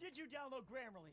did you download Grammarly?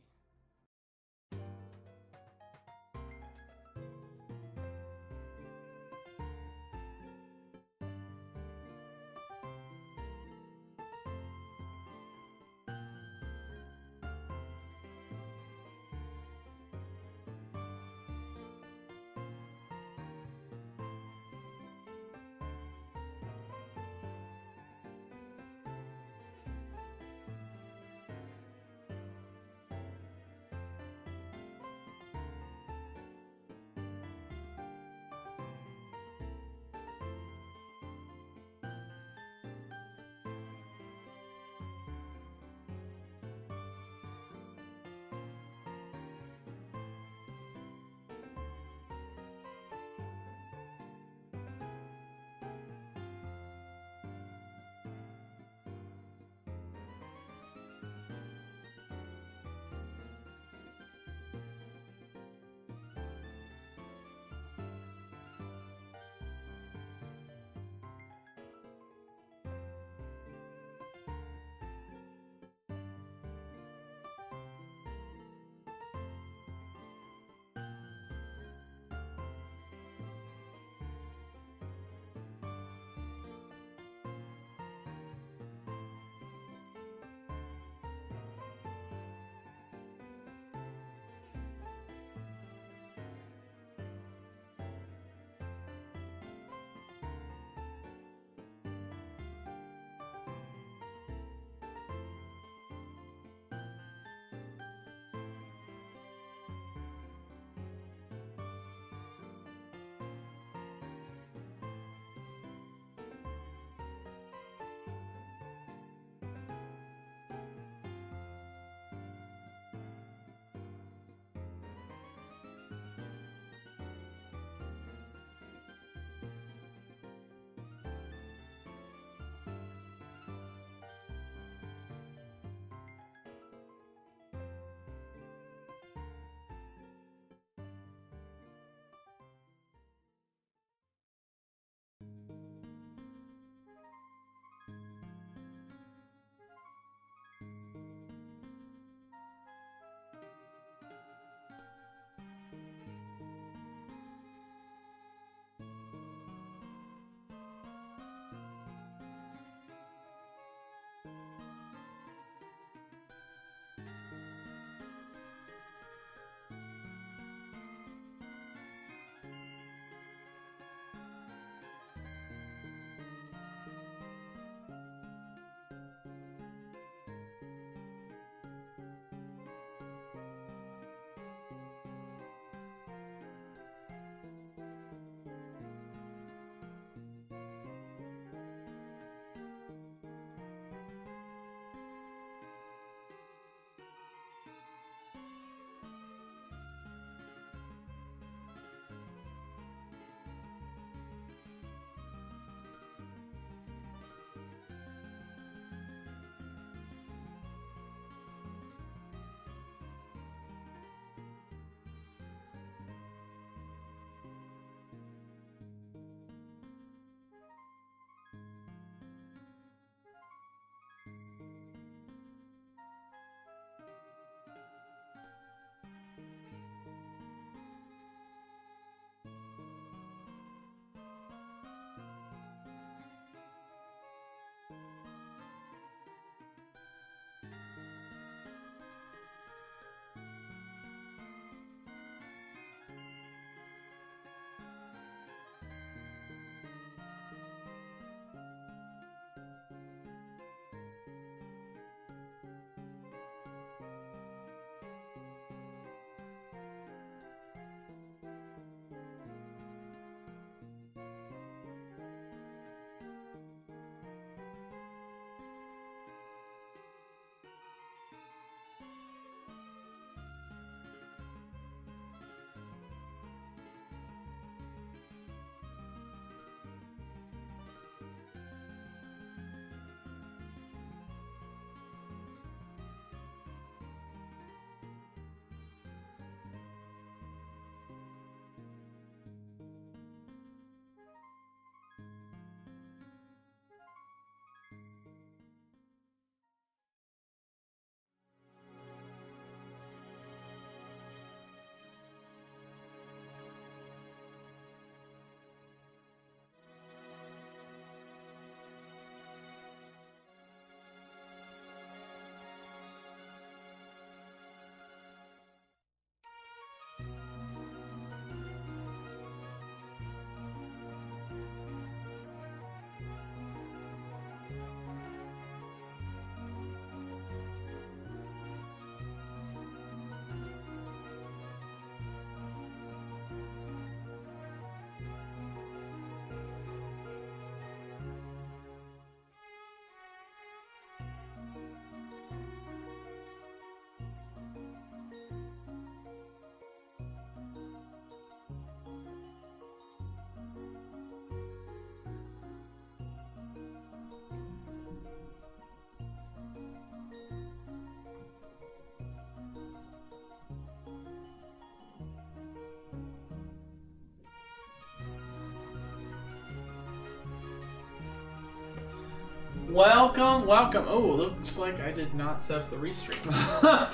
Welcome. Oh, looks like I did not set up the restream.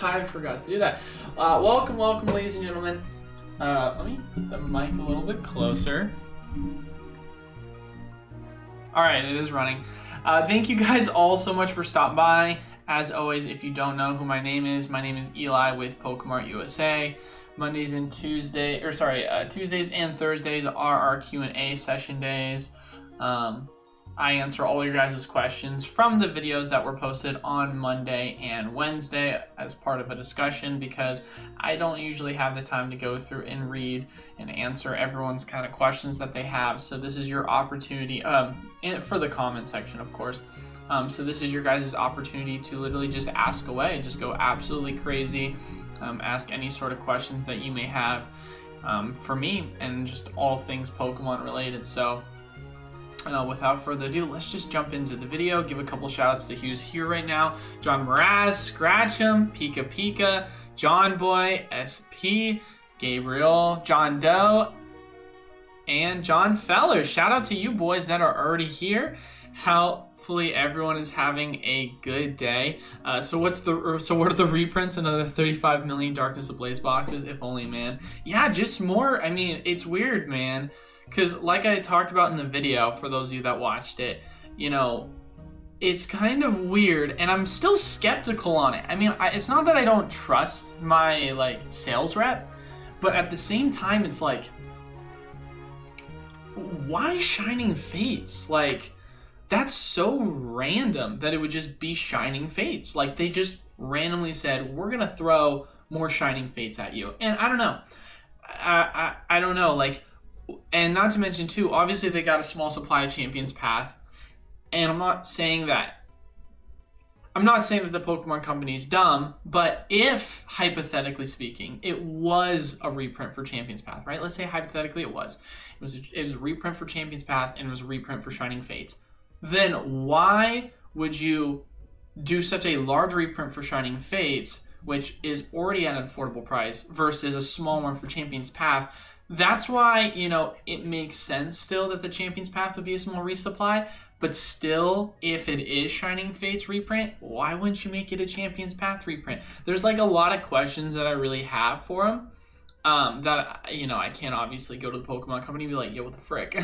I forgot to do that. Welcome, ladies and gentlemen. Let me put the mic a little bit closer. All right, it is running. Thank you guys all so much for stopping by. As always, if you don't know who my name is Eli with Pokémon USA. Tuesdays and Thursdays are our Q&A session days. I answer all your guys' questions from the videos that were posted on Monday and Wednesday as part of a discussion, because I don't usually have the time to go through and read and answer everyone's kind of questions that they have. So this is your opportunity for the comment section, of course. So this is your guys' opportunity to literally just ask away, just go absolutely crazy, ask any sort of questions that you may have for me, and just all things Pokemon related. So without further ado, let's just jump into the video. Give a couple shout outs to who's here right now. John Mraz, Scratch'em, Pika Pika, John Boy, SP, Gabriel, John Doe, and John Feller. Shout out to you boys that are already here. Hopefully everyone is having a good day. So what are the reprints? Another 35 million Darkness Ablaze boxes, if only, man. Yeah, just more. I mean, it's weird, man. Because like I talked about in the video, for those of you that watched it, you know, it's kind of weird, and I'm still skeptical on it. I mean, it's not that I don't trust my, sales rep, but at the same time, it's like, why Shining Fates? Like, that's so random that it would just be Shining Fates. Like, they just randomly said, we're going to throw more Shining Fates at you. And I don't know. I don't know, and not to mention, too, obviously they got a small supply of Champions Path, and I'm not saying that the Pokemon Company's dumb, but if, hypothetically speaking, it was a reprint for Champions Path, right? Let's say hypothetically it was a reprint for Champions Path, and it was a reprint for Shining Fates. Then why would you do such a large reprint for Shining Fates, which is already at an affordable price, versus a small one for Champions Path? That's why, you know, it makes sense still that the Champions Path would be a small resupply, but still, if it is Shining Fates reprint, why wouldn't you make it a Champions Path reprint? There's a lot of questions that I really have for them, that, you know, I can't obviously go to the Pokemon Company and be like, yo, what the frick?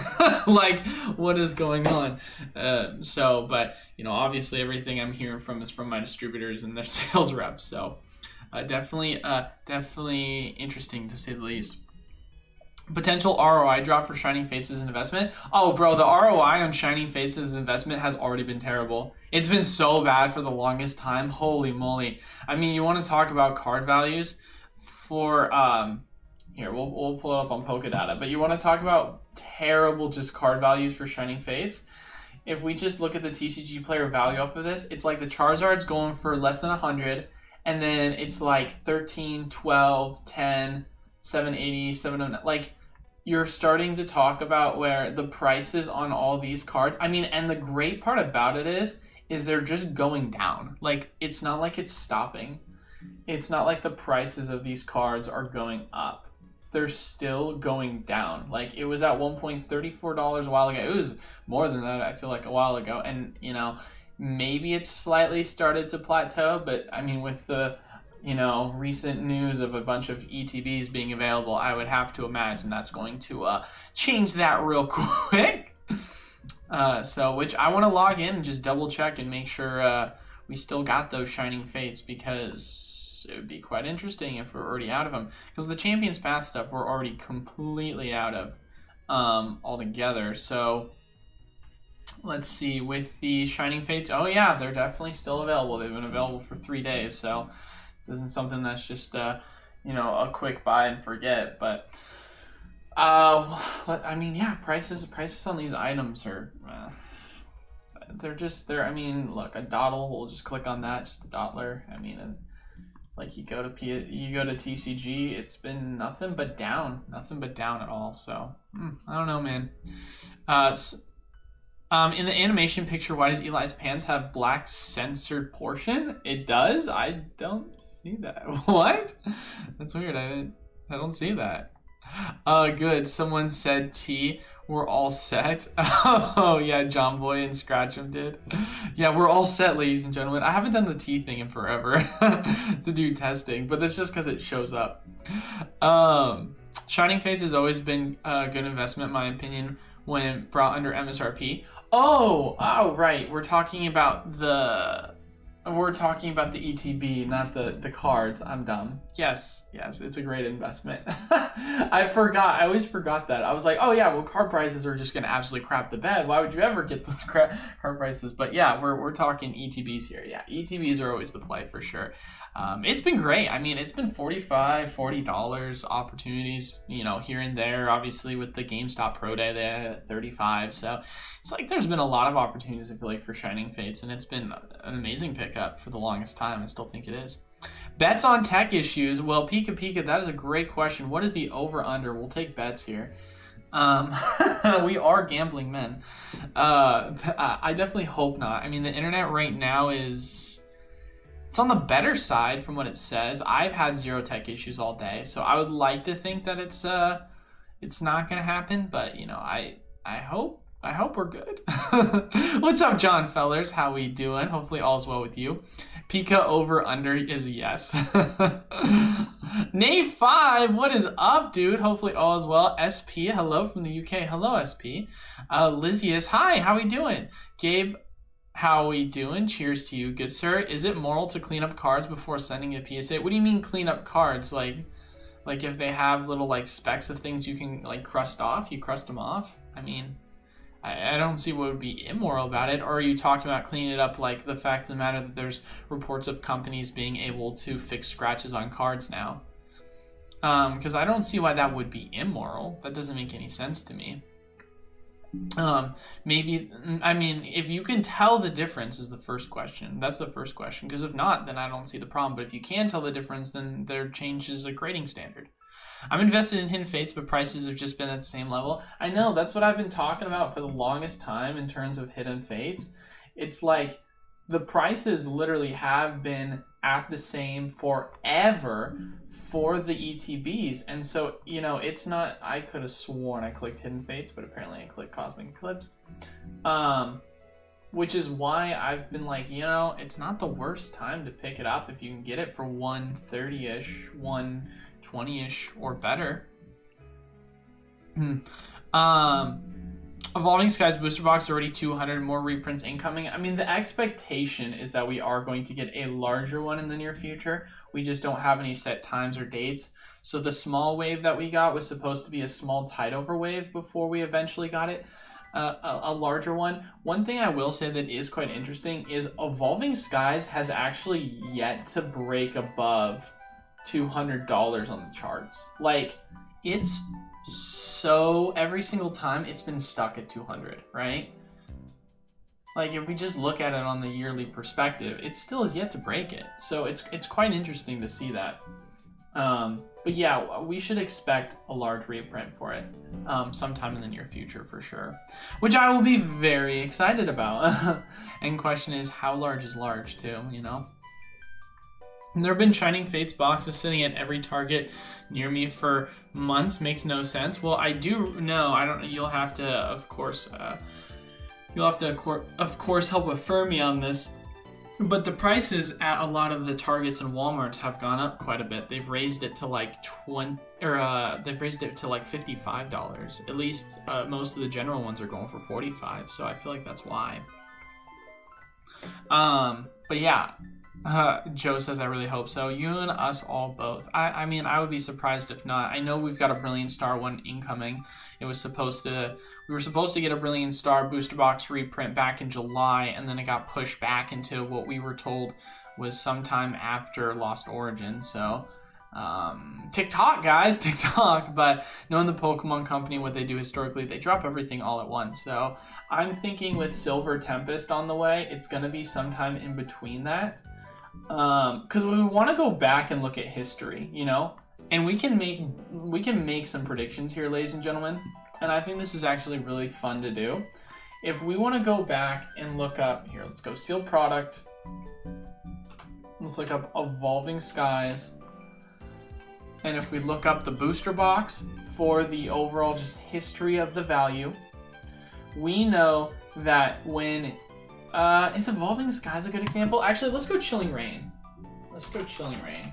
What is going on? But, you know, obviously everything I'm hearing from is from my distributors and their sales reps, so definitely interesting to say the least. Potential ROI drop for Shining Fates as an investment. Oh, bro, the ROI on Shining Fates as an investment has already been terrible. It's been so bad for the longest time. Holy moly. I mean, you want to talk about card values for, here, we'll pull it up on Pokedata, but you want to talk about terrible just card values for Shining Fates. If we just look at the TCG player value off of this, it's like the Charizard's going for less than 100, and then it's like 13, 12, 10, 780, 709, you're starting to talk about where the prices on all these cards, I mean, and the great part about it is they're just going down. It's not like it's stopping. It's not like the prices of these cards are going up. They're still going down. It was at one point $34 a while ago. It was more than that, I feel like, a while ago. And, you know, maybe it's slightly started to plateau, but I mean, with the, you know, recent news of a bunch of ETBs being available, I would have to imagine that's going to change that real quick. Which I want to log in and just double check and make sure we still got those Shining Fates, because it would be quite interesting if we're already out of them. Because the Champions Path stuff we're already completely out of altogether. So let's see, with the Shining Fates, oh yeah, they're definitely still available. They've been available for 3 days, so it isn't something that's just you know, a quick buy and forget. But I mean, yeah, prices on these items are I mean, look, a dottle, we'll just click on that, just a dottler. I mean, and you go to TCG, it's been nothing but down at all. So I don't know, man. In the animation picture, why does Eli's pants have black censored portion? It does? I don't see that. What? That's weird. I don't see that. Good. Someone said T. We're all set. Oh yeah, John Boy and Scratch'em did. Yeah, we're all set, ladies and gentlemen. I haven't done the T thing in forever to do testing, but that's just because it shows up. Shining Face has always been a good investment, in my opinion, when brought under MSRP. Oh, right. We're talking about the ETB, not the cards. I'm dumb. Yes, it's a great investment. I always forgot that. I was like, oh yeah, well, card prices are just gonna absolutely crap the bed. Why would you ever get those card prices? But yeah, we're talking ETBs here. Yeah, ETBs are always the play for sure. It's been great. I mean, it's been $40 opportunities, you know, here and there. Obviously, with the GameStop Pro Day, they had it at 35. So it's like there's been a lot of opportunities, I feel like, for Shining Fates, and it's been an amazing pickup for the longest time. I still think it is. Bets on tech issues. Well, Pika, that is a great question. What is the over/under? We'll take bets here. We are gambling men. I definitely hope not. I mean, the internet right now it's on the better side from what it says. I've had zero tech issues all day, so I would like to think that it's not gonna happen, but you know, I hope we're good. What's up, John Fellers? How we doing? Hopefully all's well with you. Pika over/under is yes. Nay 5, what is up, dude? Hopefully all is well. SP, hello from the UK. Hello, SP. Lysius, hi, how we doing? Gabe, how we doing? Cheers to you, good sir. Is it moral to clean up cards before sending a PSA? What do you mean clean up cards? Like if they have little like specks of things you can like crust off, you crust them off? I mean, I don't see what would be immoral about it. Or are you talking about cleaning it up like the fact of the matter that there's reports of companies being able to fix scratches on cards now? Because I don't see why that would be immoral. That doesn't make any sense to me. Maybe, I mean, if you can tell the difference is the first question. That's the first question. Because if not, then I don't see the problem. But if you can tell the difference, then there changes a grading standard. I'm invested in Hidden Fates, but prices have just been at the same level. I know, that's what I've been talking about for the longest time in terms of Hidden Fates. It's like the prices literally have been at the same forever for the ETBs. And so, you know, it's not, I could have sworn I clicked Hidden Fates, but apparently I clicked Cosmic Eclipse. Which is why I've been like, you know, it's not the worst time to pick it up if you can get it for 130-ish, 120-ish or better. Evolving Skies booster box already 200, more reprints incoming. I mean, the expectation is that we are going to get a larger one in the near future. We just don't have any set times or dates. So the small wave that we got was supposed to be a small tide over wave before we eventually got it. A larger one. One thing I will say that is quite interesting is Evolving Skies has actually yet to break above $200 on the charts. Like, it's so every single time it's been stuck at 200, right? Like, if we just look at it on the yearly perspective, it still is yet to break it. So it's quite interesting to see that. But yeah, we should expect a large reprint for it sometime in the near future for sure, which I will be very excited about. And question is, how large is large too, you know? And there have been Shining Fates boxes sitting at every Target near me for months. Makes no sense. Well, I do know. I don't. You'll have to, of course. Of course, help affirm me on this. But the prices at a lot of the Targets and Walmarts have gone up quite a bit. They've raised it to like they've raised it to like $55. At least most of the general ones are going for $45. So I feel like that's why. But yeah. Joe says, I really hope so. You and us all both. I mean, I would be surprised if not. I know we've got a Brilliant Star one incoming. We were supposed to get a Brilliant Star booster box reprint back in July, and then it got pushed back into what we were told was sometime after Lost Origin. So, TikTok, guys, TikTok. But knowing the Pokemon Company, what they do historically, they drop everything all at once. So I'm thinking with Silver Tempest on the way, it's going to be sometime in between that. Because we want to go back and look at history, you know, and we can make some predictions here, ladies and gentlemen, and I think this is actually really fun to do. If we want to go back and look up here, let's go sealed product. Let's look up Evolving Skies and if we look up the booster box for the overall just history of the value, we know that when is Evolving Skies a good example? Actually, let's go Chilling Reign. Let's go Chilling Reign.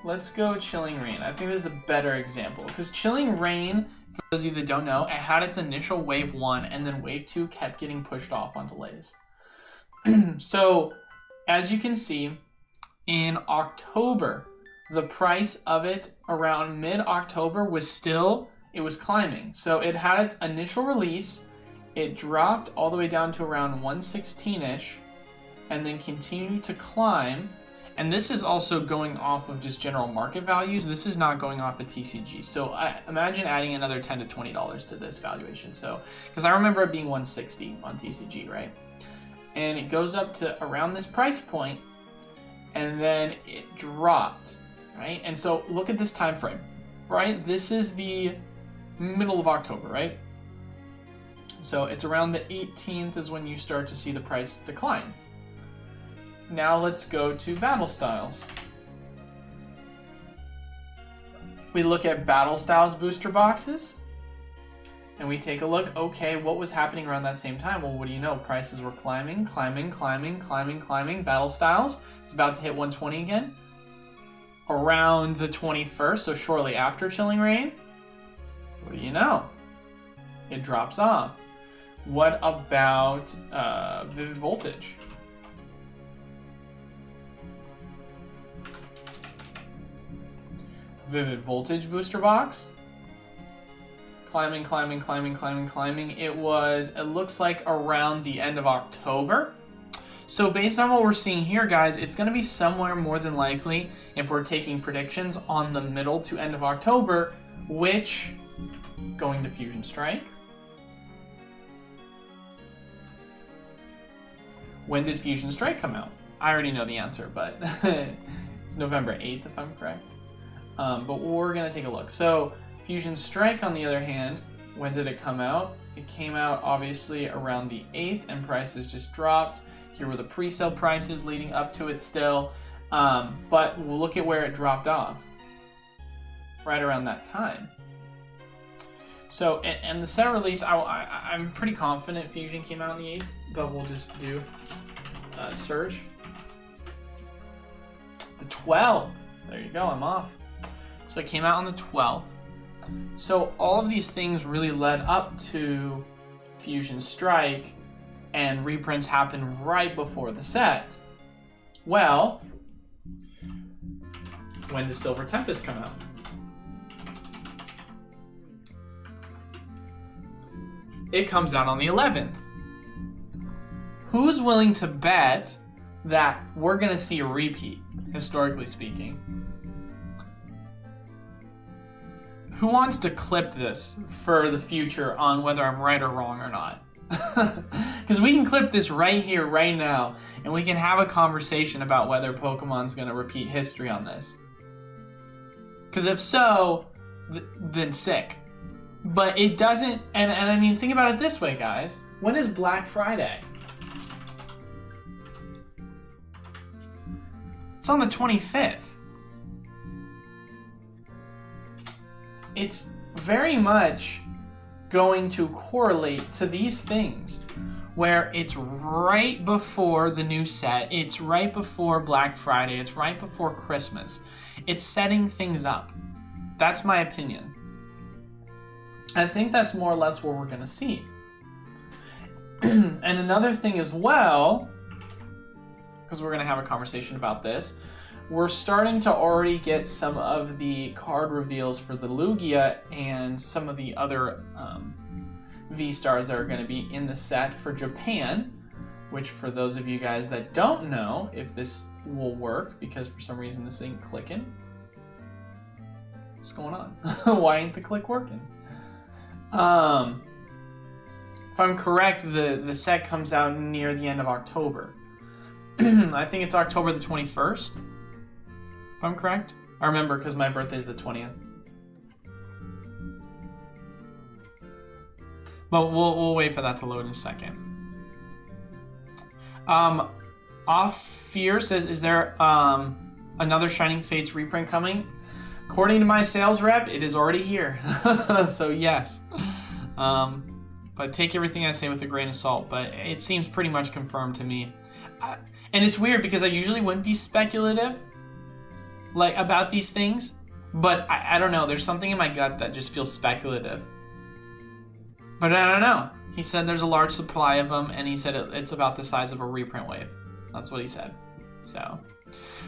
Let's go Chilling Reign. I think this is a better example because Chilling Reign, for those of you that don't know, it had its initial wave 1 and then wave 2 kept getting pushed off on delays. So as you can see, in October, the price of it around mid-October was still, it was climbing. So it had its initial release, it dropped all the way down to around 116-ish, and then continued to climb. And this is also going off of just general market values. This is not going off of TCG. So I imagine adding another $10 to $20 to this valuation. So, because I remember it being 160 on TCG, right? And it goes up to around this price point, and then it dropped, right? And so look at this time frame, right? This is the middle of October, right? So it's around the 18th is when you start to see the price decline. Now let's go to Battle Styles. We look at Battle Styles booster boxes, and we take a look, okay, what was happening around that same time? Well, what do you know? Prices were climbing. Battle Styles, it's about to hit 120 again. Around the 21st, so shortly after Chilling Reign, what do you know? It drops off. What about Vivid Voltage? Vivid Voltage booster box. Climbing. It looks like around the end of October. So based on what we're seeing here, guys, it's going to be somewhere more than likely, if we're taking predictions, on the middle to end of October, which, going to Fusion Strike. When did Fusion Strike come out? I already know the answer, but it's November 8th, if I'm correct. But we're going to take a look. So Fusion Strike, on the other hand, when did it come out? It came out obviously around the 8th, and prices just dropped. Here were the pre-sale prices leading up to it still. But we'll look at where it dropped off. Right around that time. So, and the set release, I'm pretty confident Fusion came out on the 8th, but we'll just do a search. The 12th. There you go, I'm off. So it came out on the 12th. So all of these things really led up to Fusion Strike, and reprints happened right before the set. Well, when did Silver Tempest come out? It comes out on the 11th. Who's willing to bet that we're going to see a repeat, historically speaking? Who wants to clip this for the future on whether I'm right or wrong or not? Because we can clip this right here, right now, and we can have a conversation about whether Pokemon's going to repeat history on this. Because if so, then sick. But it doesn't, and I mean, think about it this way, guys. When is Black Friday? It's on the 25th. It's very much going to correlate to these things, where it's right before the new set, it's right before Black Friday, it's right before Christmas. It's setting things up. That's my opinion. I think that's more or less what we're going to see. And another thing as well, because we're going to have a conversation about this, we're starting to already get some of the card reveals for the Lugia and some of the other V-Stars that are going to be in the set for Japan, which for those of you guys that don't know if this will work, because for some reason this ain't clicking. What's going on? Why ain't the click working? If I'm correct, the set comes out near the end of October. I think it's October the 21st. If I'm correct. I remember because my birthday is the 20th. But we'll wait for that to load in a second. Off Fear says, is there another Shining Fates reprint coming? According to my sales rep, it is already here. So yes. But take everything I say with a grain of salt, but it seems pretty much confirmed to me. And it's weird because I usually wouldn't be speculative like about these things, but I don't know, there's something in my gut that just feels speculative. But I don't know. He said there's a large supply of them, and he said it's about the size of a reprint wave. That's what he said. So,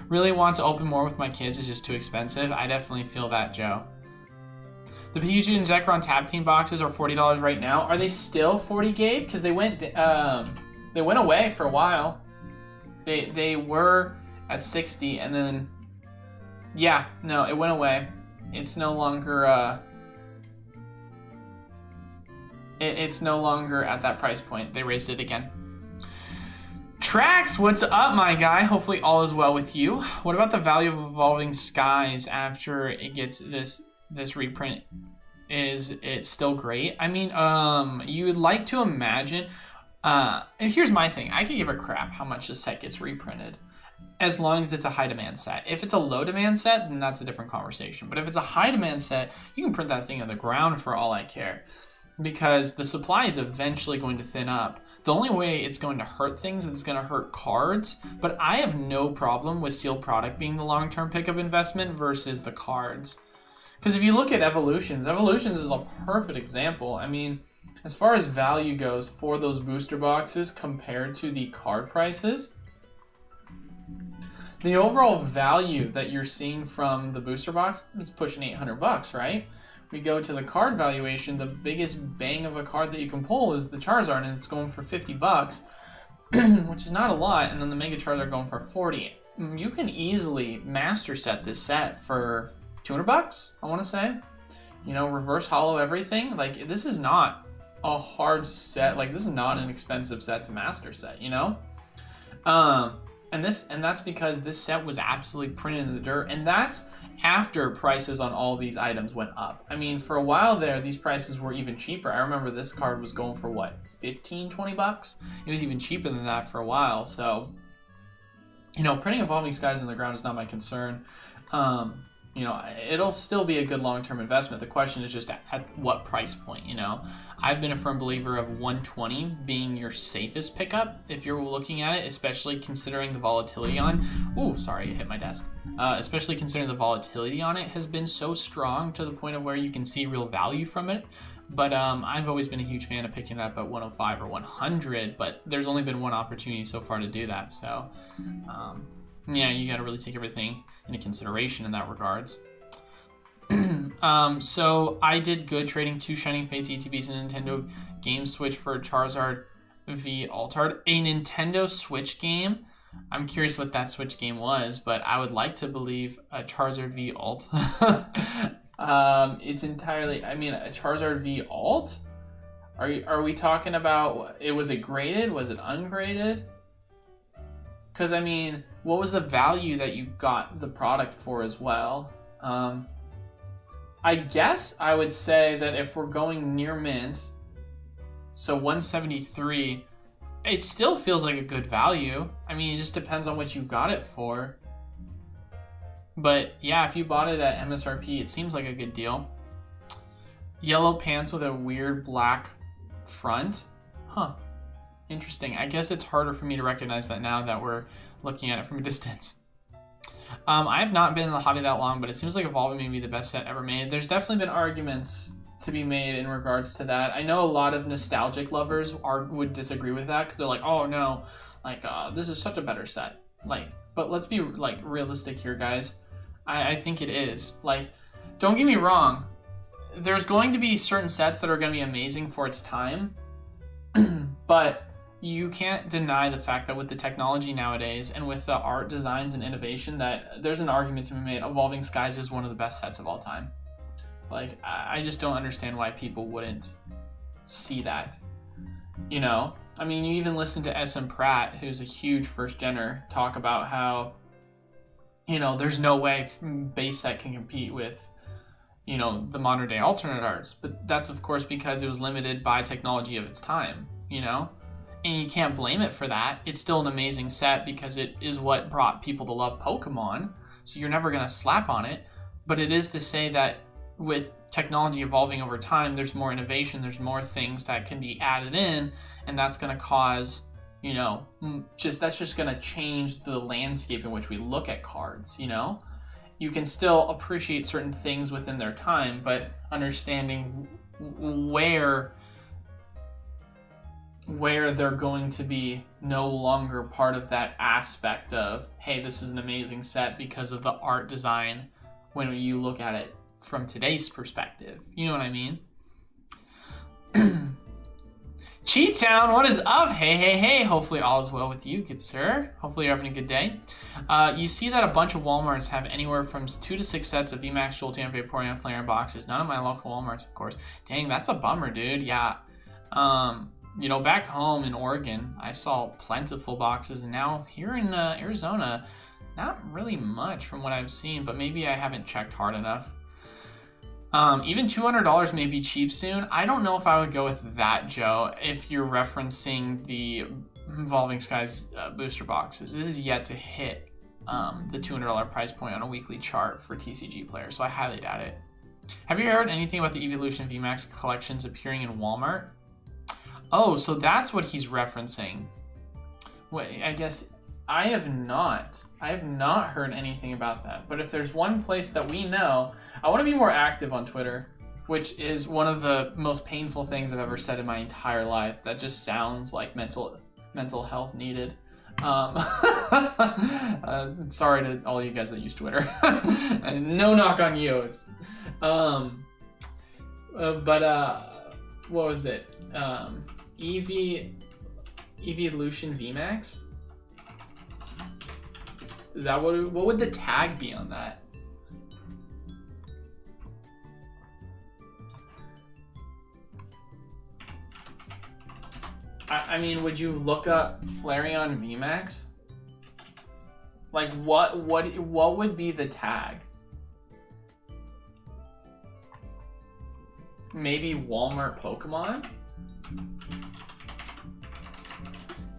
really want to open more with my kids. It's just too expensive. I definitely feel that, Joe. The Pikachu and Zekrom Tap Team boxes are $40 right now. Are they still 40, Gabe? Because they went away for a while. They were at 60, and then yeah, no, it went away. It's no longer it's no longer at that price point. They raised it again. Trax, what's up, my guy? Hopefully all is well with you. What about the value of Evolving Skies after it gets this reprint? Is it still great? I mean, you would like to imagine. Here's my thing. I could give a crap how much this set gets reprinted, as long as it's a high demand set. If it's a low demand set, then that's a different conversation. But if it's a high demand set, you can print that thing on the ground for all I care, because the supply is eventually going to thin up. The only way it's going to hurt things is it's going to hurt cards, but I have no problem with sealed product being the long-term pickup investment versus the cards. Because if you look at Evolutions is a perfect example. I mean, as far as value goes for those booster boxes compared to the card prices, the overall value that you're seeing from the booster box is pushing $800, right? We go to the card valuation, the biggest bang of a card that you can pull is the Charizard, and it's going for $50, which is not a lot, and then the Mega Charizard going for $40. You can easily master set this set for $200, I want to say. You know, reverse hollow everything. Like, this is not a hard set. Like, this is not an expensive set to master set, you know? And that's because this set was absolutely printed in the dirt, and that's after prices on all these items went up. I mean, for a while there, these prices were even cheaper. I remember this card was going for what, 15, 20 bucks? It was even cheaper than that for a while. So, you know, printing Evolving Skies on the ground is not my concern. You know, it'll still be a good long-term investment. The question is just at what price point, you know? I've been a firm believer of 120 being your safest pickup if you're looking at it, especially considering the volatility on... Ooh, sorry, it hit my desk. Especially considering the volatility on it has been so strong to the point of where you can see real value from it. But I've always been a huge fan of picking it up at 105 or 100, but there's only been one opportunity so far to do that. So, yeah, you got to really take everything into consideration in that regards. So I did good trading 2 Shining Fates ETBs and Nintendo Game Switch for a Charizard v Altard. A Nintendo Switch game? I'm curious what that Switch game was, but I would like to believe a Charizard v Alt. It's entirely, I mean, a Charizard v Alt? Are we talking about, was it graded? Was it ungraded? Because, I mean, what was the value that you got the product for as well? I guess I would say that if we're going near mint, so 173, it still feels like a good value. I mean, it just depends on what you got it for. But yeah, if you bought it at MSRP, it seems like a good deal. Yellow pants with a weird black front. Huh. Interesting. I guess it's harder for me to recognize that now that we're looking at it from a distance. I have not been in the hobby that long, but it seems like Evolving may be the best set ever made. There's definitely been arguments to be made in regards to that. I know a lot of nostalgic lovers would disagree with that because they're like, oh no, like this is such a better set. Like, but let's be like realistic here, guys. I think it is. Like, don't get me wrong. There's going to be certain sets that are going to be amazing for its time, but you can't deny the fact that with the technology nowadays and with the art designs and innovation that there's an argument to be made. Evolving Skies is one of the best sets of all time. Like, I just don't understand why people wouldn't see that. You know? I mean, you even listen to S.M. Pratt, who's a huge first-genner, talk about how, you know, there's no way base set can compete with, you know, the modern-day alternate arts. But that's, of course, because it was limited by technology of its time, you know? And you can't blame it for that. It's still an amazing set because it is what brought people to love Pokemon. So you're never going to slap on it. But it is to say that with technology evolving over time, there's more innovation, there's more things that can be added in, and that's going to cause, you know, that's just going to change the landscape in which we look at cards, you know? You can still appreciate certain things within their time, but understanding where they're going to be no longer part of that aspect of, hey, this is an amazing set because of the art design when you look at it from today's perspective. You know what I mean? Cheat Town, what is up? Hey. Hopefully all is well with you, good sir. Hopefully you're having a good day. You see that a bunch of Walmarts have anywhere from 2 to 6 sets of VMAX, Jolteon, Vaporeon, Flareon boxes. None of my local Walmarts, of course. Dang, that's a bummer, dude. Yeah. You know, back home in Oregon, I saw plentiful boxes, and now here in Arizona, not really much from what I've seen, but maybe I haven't checked hard enough. Even $200 may be cheap soon. I don't know if I would go with that, Joe, if you're referencing the Evolving Skies booster boxes. It is yet to hit the $200 price point on a weekly chart for TCG players, so I highly doubt it. Have you heard anything about the Evolution VMAX collections appearing in Walmart? Oh, so that's what he's referencing. Wait, I guess I have not heard anything about that. But if there's one place that we know, I want to be more active on Twitter, which is one of the most painful things I've ever said in my entire life. That just sounds like mental health needed. Sorry to all you guys that use Twitter. No knock on you. It's, what was it? Evolution VMAX? Is that what would the tag be on that? I mean, would you look up Flareon VMAX? Like, what would be the tag? Maybe Walmart Pokemon?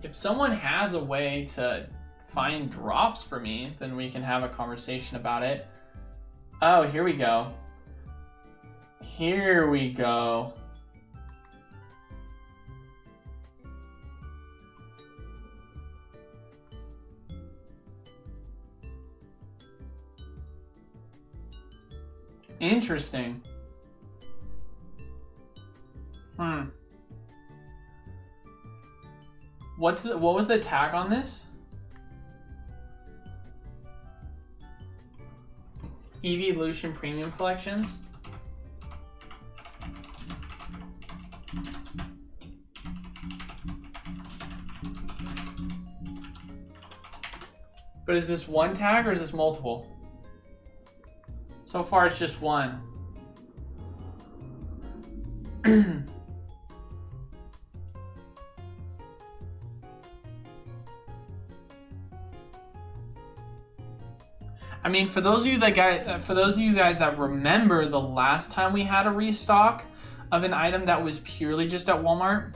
If someone has a way to find drops for me, then we can have a conversation about it. Oh, here we go. Here we go. Interesting. What was the tag on this? Evolution Premium Collections? But is this one tag or is this multiple? So far it's just one. I mean, for those of you guys that remember the last time we had a restock of an item that was purely just at Walmart,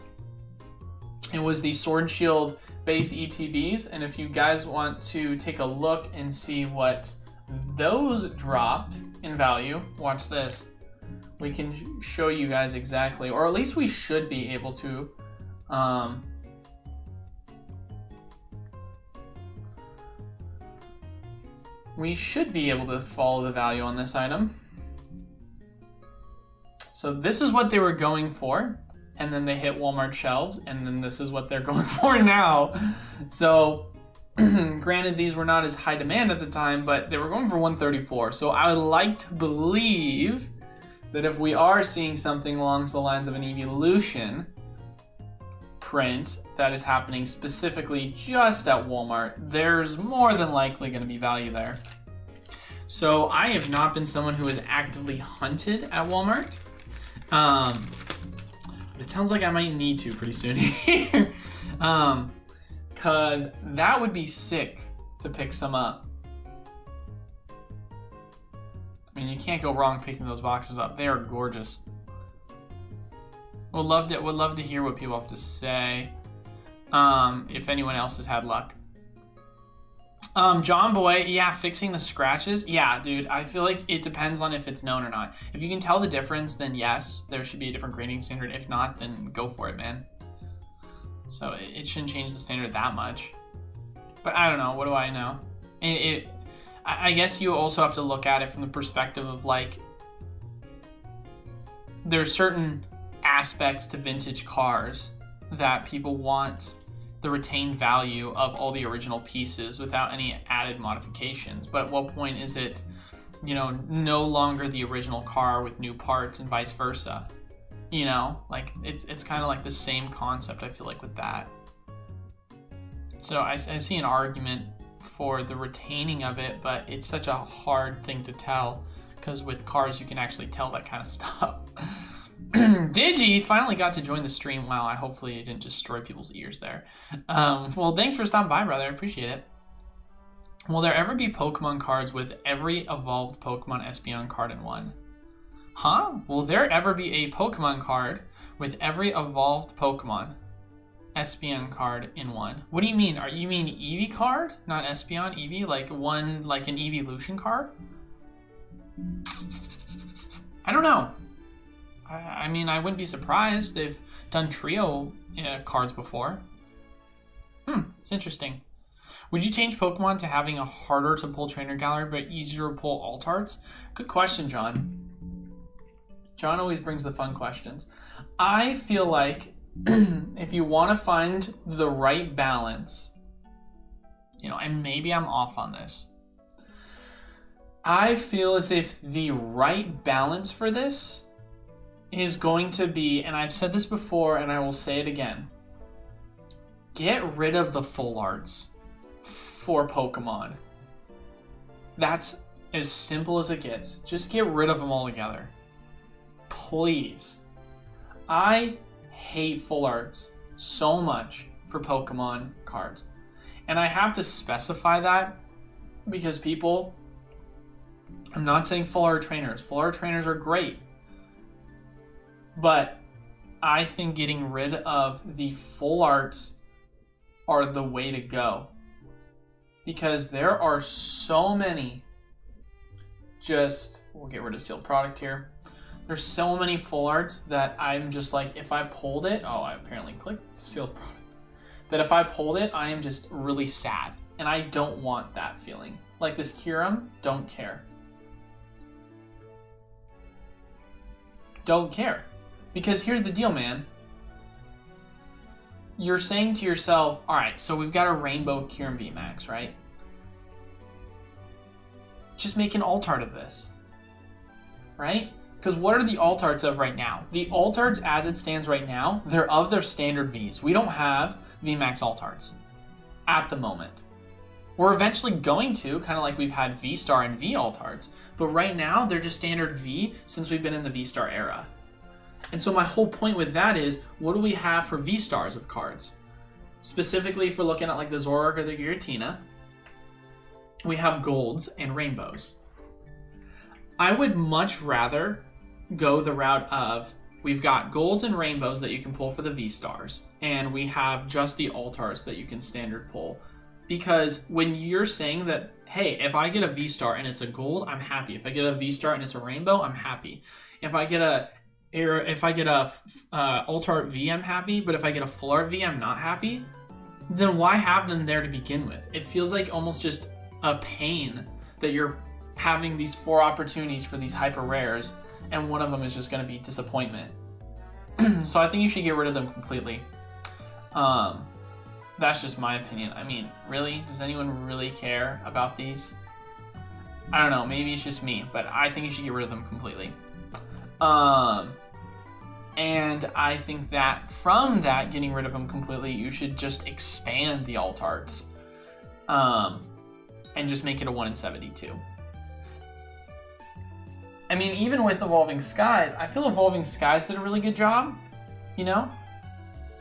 it was the Sword and Shield base ETBs, and if you guys want to take a look and see what those dropped in value, watch this. We can show you guys exactly, or at least we should be able to. We should be able to follow the value on this item. So this is what they were going for, and then they hit Walmart shelves, and then this is what they're going for now. So granted, these were not as high demand at the time, but they were going for 134. So I would like to believe that if we are seeing something along the lines of an Evolution print that is happening specifically just at Walmart, there's more than likely going to be value there. So I have not been someone who has actively hunted at Walmart, but it sounds like I might need to pretty soon here. Because that would be sick to pick some up. I mean, you can't go wrong picking those boxes up. They are gorgeous. Would love to hear what people have to say. if anyone else has had luck. John Boy, yeah, fixing the scratches. Yeah, dude, I feel like it depends on if it's known or not. If you can tell the difference, then yes, there should be a different grading standard. If not, then go for it, man. So it shouldn't change the standard that much. But I don't know. What do I know? I guess you also have to look at it from the perspective of, like, there's certain aspects to vintage cars that people want the retained value of all the original pieces without any added modifications. But at what point is it, you know, no longer the original car with new parts and vice versa? You know, like it's kind of like the same concept, I feel like, with that. So I see an argument for the retaining of it, but it's such a hard thing to tell because with cars you can actually tell that kind of stuff. Digi finally got to join the stream. Wow, I hopefully it didn't destroy people's ears there. Well, thanks for stopping by, brother. I appreciate it. Will there ever be Pokemon cards with every evolved Pokemon Espeon card in one? Huh? Will there ever be a Pokemon card with every evolved Pokemon Espeon card in one? What do you mean? You mean Eevee card? Not Espeon, Eevee? Like one, like an Evolution card? I don't know. I mean, I wouldn't be surprised. They've done trio cards before. It's interesting. Would you change Pokemon to having a harder to pull trainer gallery but easier to pull alt arts? Good question, John. John always brings the fun questions. I feel like if you want to find the right balance, you know, and maybe I'm off on this, I feel as if the right balance for this is going to be, and I've said this before and I will say it again, get rid of the full arts for Pokemon. That's as simple as it gets. Just get rid of them altogether. Please. I hate full arts so much for Pokemon cards. And I have to specify that because people, I'm not saying full art trainers. Full art trainers are great. But I think getting rid of the full arts are the way to go. Because there are so many we'll get rid of sealed product here. There's so many full arts that I'm just like, if I pulled it, I apparently clicked sealed product. That if I pulled it, I am just really sad. And I don't want that feeling. Like this Kyurem, don't care. Don't care. Because here's the deal, man. You're saying to yourself, all right, so we've got a Rainbow Kyurem VMAX, right? Just make an alt art of this, right? Because what are the alt arts of right now? The alt arts as it stands right now, they're of their standard Vs. We don't have VMAX alt arts at the moment. We're eventually going to, kind of like we've had V-Star and V alt arts, but right now they're just standard V since we've been in the V-Star era. And so my whole point with that is, what do we have for V-Stars of cards? Specifically, if we're looking at like the Zoroark or the Giratina, we have golds and rainbows. I would much rather go the route of, we've got golds and rainbows that you can pull for the V-Stars, and we have just the altars that you can standard pull. Because when you're saying that, hey, if I get a V-Star and it's a gold, I'm happy. If I get a V-Star and it's a rainbow, I'm happy. If I get a alt art V, I'm happy, but if I get a full art V, I'm not happy, then why have them there to begin with? It feels like almost just a pain that you're having these 4 opportunities for these hyper rares, and one of them is just going to be disappointment. So I think you should get rid of them completely. That's just my opinion. I mean, really? Does anyone really care about these? I don't know, maybe it's just me, but I think you should get rid of them completely. And I think that from that, getting rid of them completely, you should just expand the alt arts. And just make it a 1 in 72. I mean, even with Evolving Skies, I feel Evolving Skies did a really good job, you know?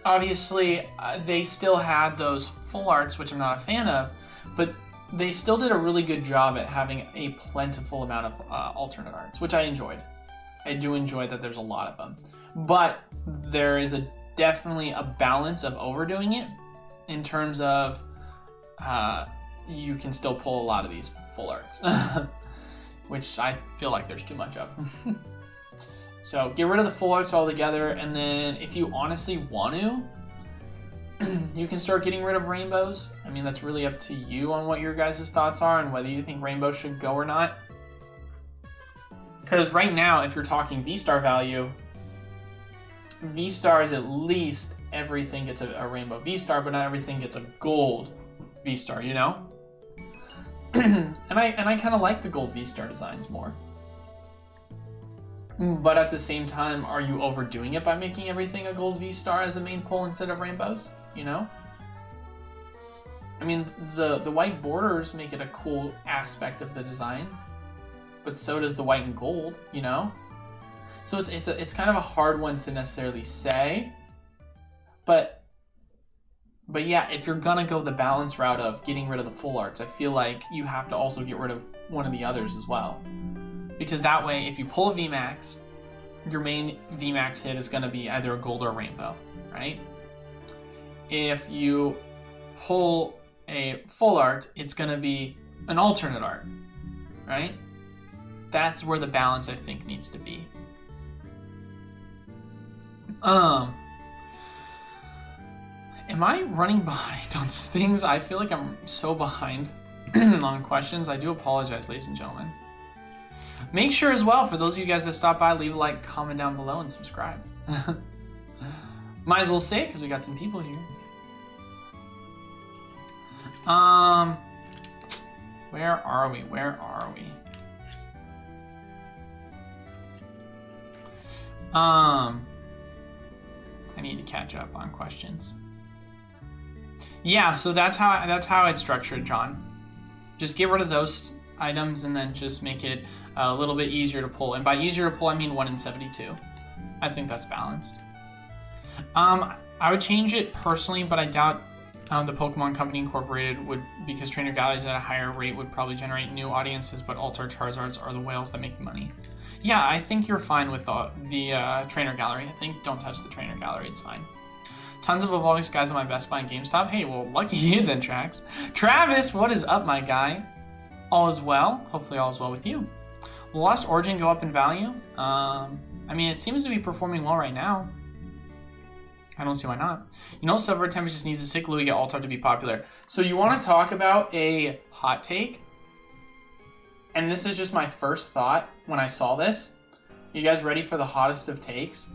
Obviously, they still had those full arts, which I'm not a fan of, but they still did a really good job at having a plentiful amount of alternate arts, which I enjoyed. I do enjoy that there's a lot of them. But there is definitely a balance of overdoing it in terms of you can still pull a lot of these full arts, which I feel like there's too much of. So get rid of the full arts altogether, and then if you honestly want to, you can start getting rid of rainbows. I mean, that's really up to you on what your guys' thoughts are and whether you think rainbows should go or not. Because right now, if you're talking V-star value, V-star is at least everything gets a rainbow V-star, but not everything gets a gold V-star, you know? and I kind of like the gold V-star designs more. But at the same time, are you overdoing it by making everything a gold V-star as a main pull instead of rainbows? You know? I mean, the white borders make it a cool aspect of the design, but so does the white and gold, you know? So it's kind of a hard one to necessarily say, but yeah, if you're gonna go the balance route of getting rid of the full arts, I feel like you have to also get rid of one of the others as well. Because that way, if you pull a VMAX, your main VMAX hit is gonna be either a gold or a rainbow, right? If you pull a full art, it's gonna be an alternate art, right? That's where the balance, I think, needs to be. Am I running behind on things? I feel like I'm so behind on questions. I do apologize, ladies and gentlemen. Make sure as well, for those of you guys that stop by, leave a like, comment down below, and subscribe. Might as well say it, because we got some people here. Where are we? I need to catch up on questions. Yeah, so that's how it's structured, John. Just get rid of those items and then just make it a little bit easier to pull. And by easier to pull, I mean 1 in 72. I think that's balanced. I would change it personally, but I doubt the Pokemon Company Incorporated would, because trainer galleries at a higher rate would probably generate new audiences, but Altar Charizards are the whales that make money. Yeah, I think you're fine with the trainer gallery. I think don't touch the trainer gallery, it's fine. Tons of evolving skies on my Best Buy and GameStop. Hey, well, lucky you then, Trax. Travis, what is up, my guy? All is well. Hopefully all is well with you. Will Lost Origin go up in value? I mean, it seems to be performing well right now. I don't see why not. You know, Silver Tempest just needs a sick Lugia Altar to be popular. So you want to talk about a hot take? And this is just my first thought when I saw this. You guys ready for the hottest of takes?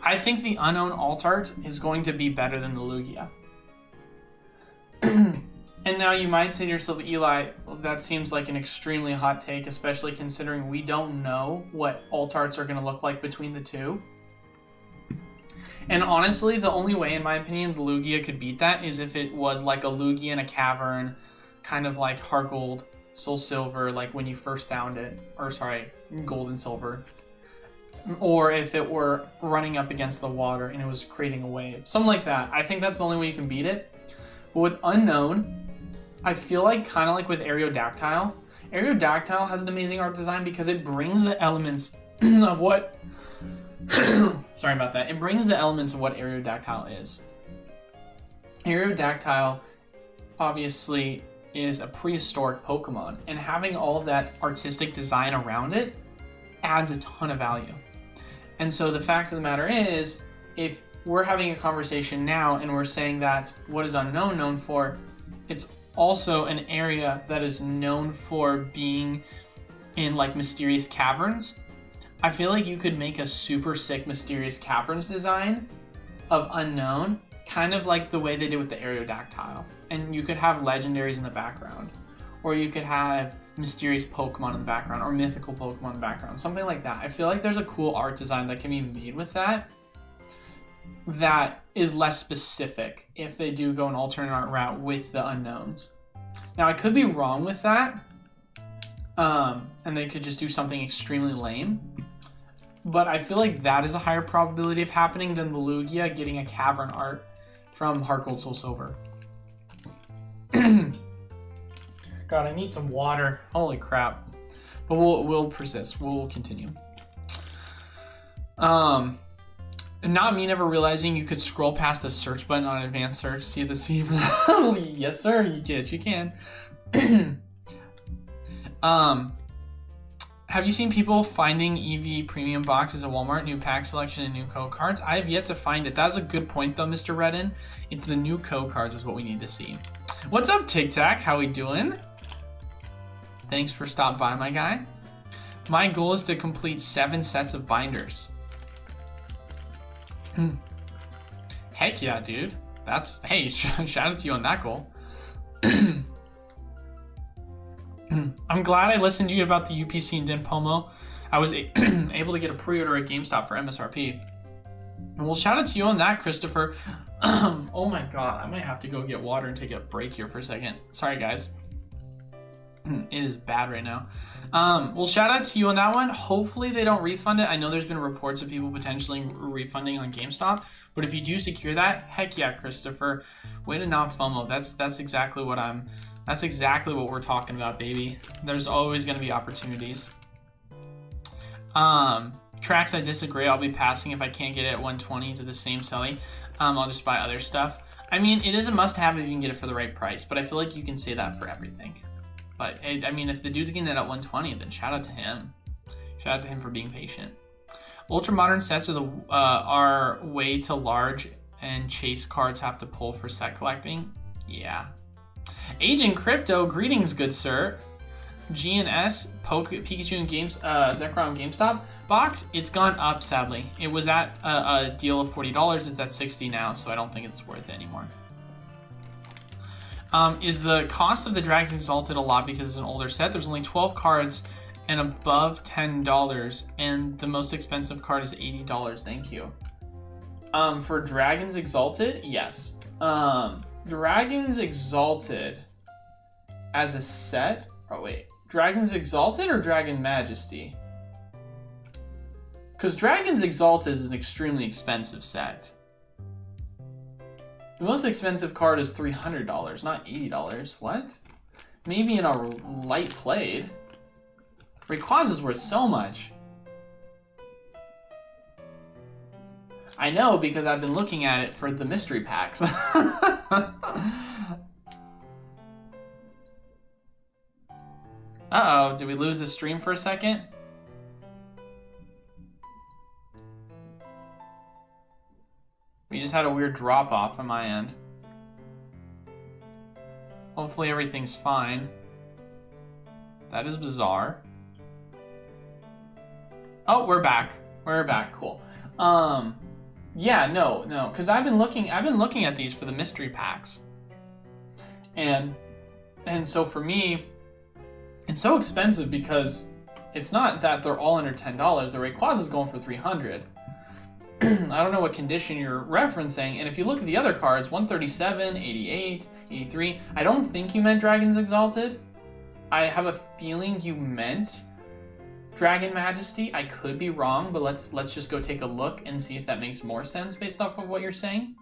I think the Unknown Altart is going to be better than the Lugia. And now you might say to yourself, Eli, well, that seems like an extremely hot take, especially considering we don't know what Altarts are going to look like between the two. And honestly, the only way, in my opinion, the Lugia could beat that is if it was like a Lugia in a cavern, kind of like Heart Gold, Soul Silver, like when you first found it, or sorry, Gold and Silver. Or if it were running up against the water and it was creating a wave. Something like that. I think that's the only way you can beat it. But with Unknown, I feel like kind of like with Aerodactyl. Aerodactyl has an amazing art design because it brings the elements of what... Sorry about that. It brings the elements of what Aerodactyl is. Aerodactyl, obviously, is a prehistoric Pokemon. And having all of that artistic design around it adds a ton of value. And so the fact of the matter is, if we're having a conversation now and we're saying that what is Unknown known for, it's also an area that is known for being in like mysterious caverns. I feel like you could make a super sick mysterious caverns design of Unknown, kind of like the way they did with the Aerodactyl. And you could have legendaries in the background, or you could have mysterious Pokemon in the background, or mythical Pokemon in the background, something like that. I feel like there's a cool art design that can be made with that is less specific if they do go an alternate art route with the unknowns. Now, I could be wrong with that, and they could just do something extremely lame, but I feel like that is a higher probability of happening than the Lugia getting a cavern art from Heart Gold Soul Silver. God, I need some water. Holy crap. But we'll persist. We'll continue. Not me never realizing you could scroll past the search button on advanced search, see the C for yes, sir, you can. Have you seen people finding EV premium boxes at Walmart, new pack selection, and new code cards? I have yet to find it. That's a good point, though, Mr. Redden. It's the new code cards is what we need to see. What's up, Tic Tac? How we doing? Thanks for stopping by, my guy. My goal is to complete 7 sets of binders. Heck yeah, dude. That's, hey, shout out to you on that goal. I'm glad I listened to you about the UPC and Dinpomo. I was able to get a pre-order at GameStop for MSRP. And well, shout out to you on that, Christopher. Oh my god, I might have to go get water and take a break here for a second. Sorry, guys. It is bad right now. Well, shout out to you on that one. Hopefully they don't refund it. I know there's been reports of people potentially refunding on GameStop, but if you do secure that, heck yeah, Christopher. Way to not FOMO. That's exactly what that's exactly what we're talking about, baby. There's always going to be opportunities. Tracks, I disagree. I'll be passing if I can't get it at 120 to the same selling. I'll just buy other stuff. I mean, it is a must-have if you can get it for the right price, but I feel like you can say that for everything. But, I mean, if the dude's getting it at 120, then shout out to him. Shout out to him for being patient. Ultra-modern sets are way too large, and chase cards have to pull for set collecting. Yeah. Agent Crypto, greetings, good sir. GNS, Pikachu and Zekrom GameStop box, it's gone up, sadly. It was at a deal of $40. It's at $60 now, so I don't think it's worth it anymore. Is the cost of the Dragons Exalted a lot because it's an older set? There's only 12 cards and above $10, and the most expensive card is $80. Thank you. For Dragons Exalted, yes. Dragons Exalted as a set. Oh wait, Dragons Exalted or Dragon Majesty? Because Dragons Exalted is an extremely expensive set. The most expensive card is $300, not $80. What? Maybe in a light played. Rayquaza is worth so much. I know because I've been looking at it for the mystery packs. Uh-oh, did we lose the stream for a second? We just had a weird drop off on my end. Hopefully everything's fine. That is bizarre. Oh, we're back. We're back. Cool. Yeah, no, because I've been looking at these for the mystery packs. And so for me, it's so expensive because it's not that they're all under $10. The Rayquaza is going for $300. I don't know what condition you're referencing, and if you look at the other cards, 137, 88, 83, I don't think you meant Dragons Exalted. I have a feeling you meant Dragon Majesty. I could be wrong, but let's just go take a look and see if that makes more sense based off of what you're saying.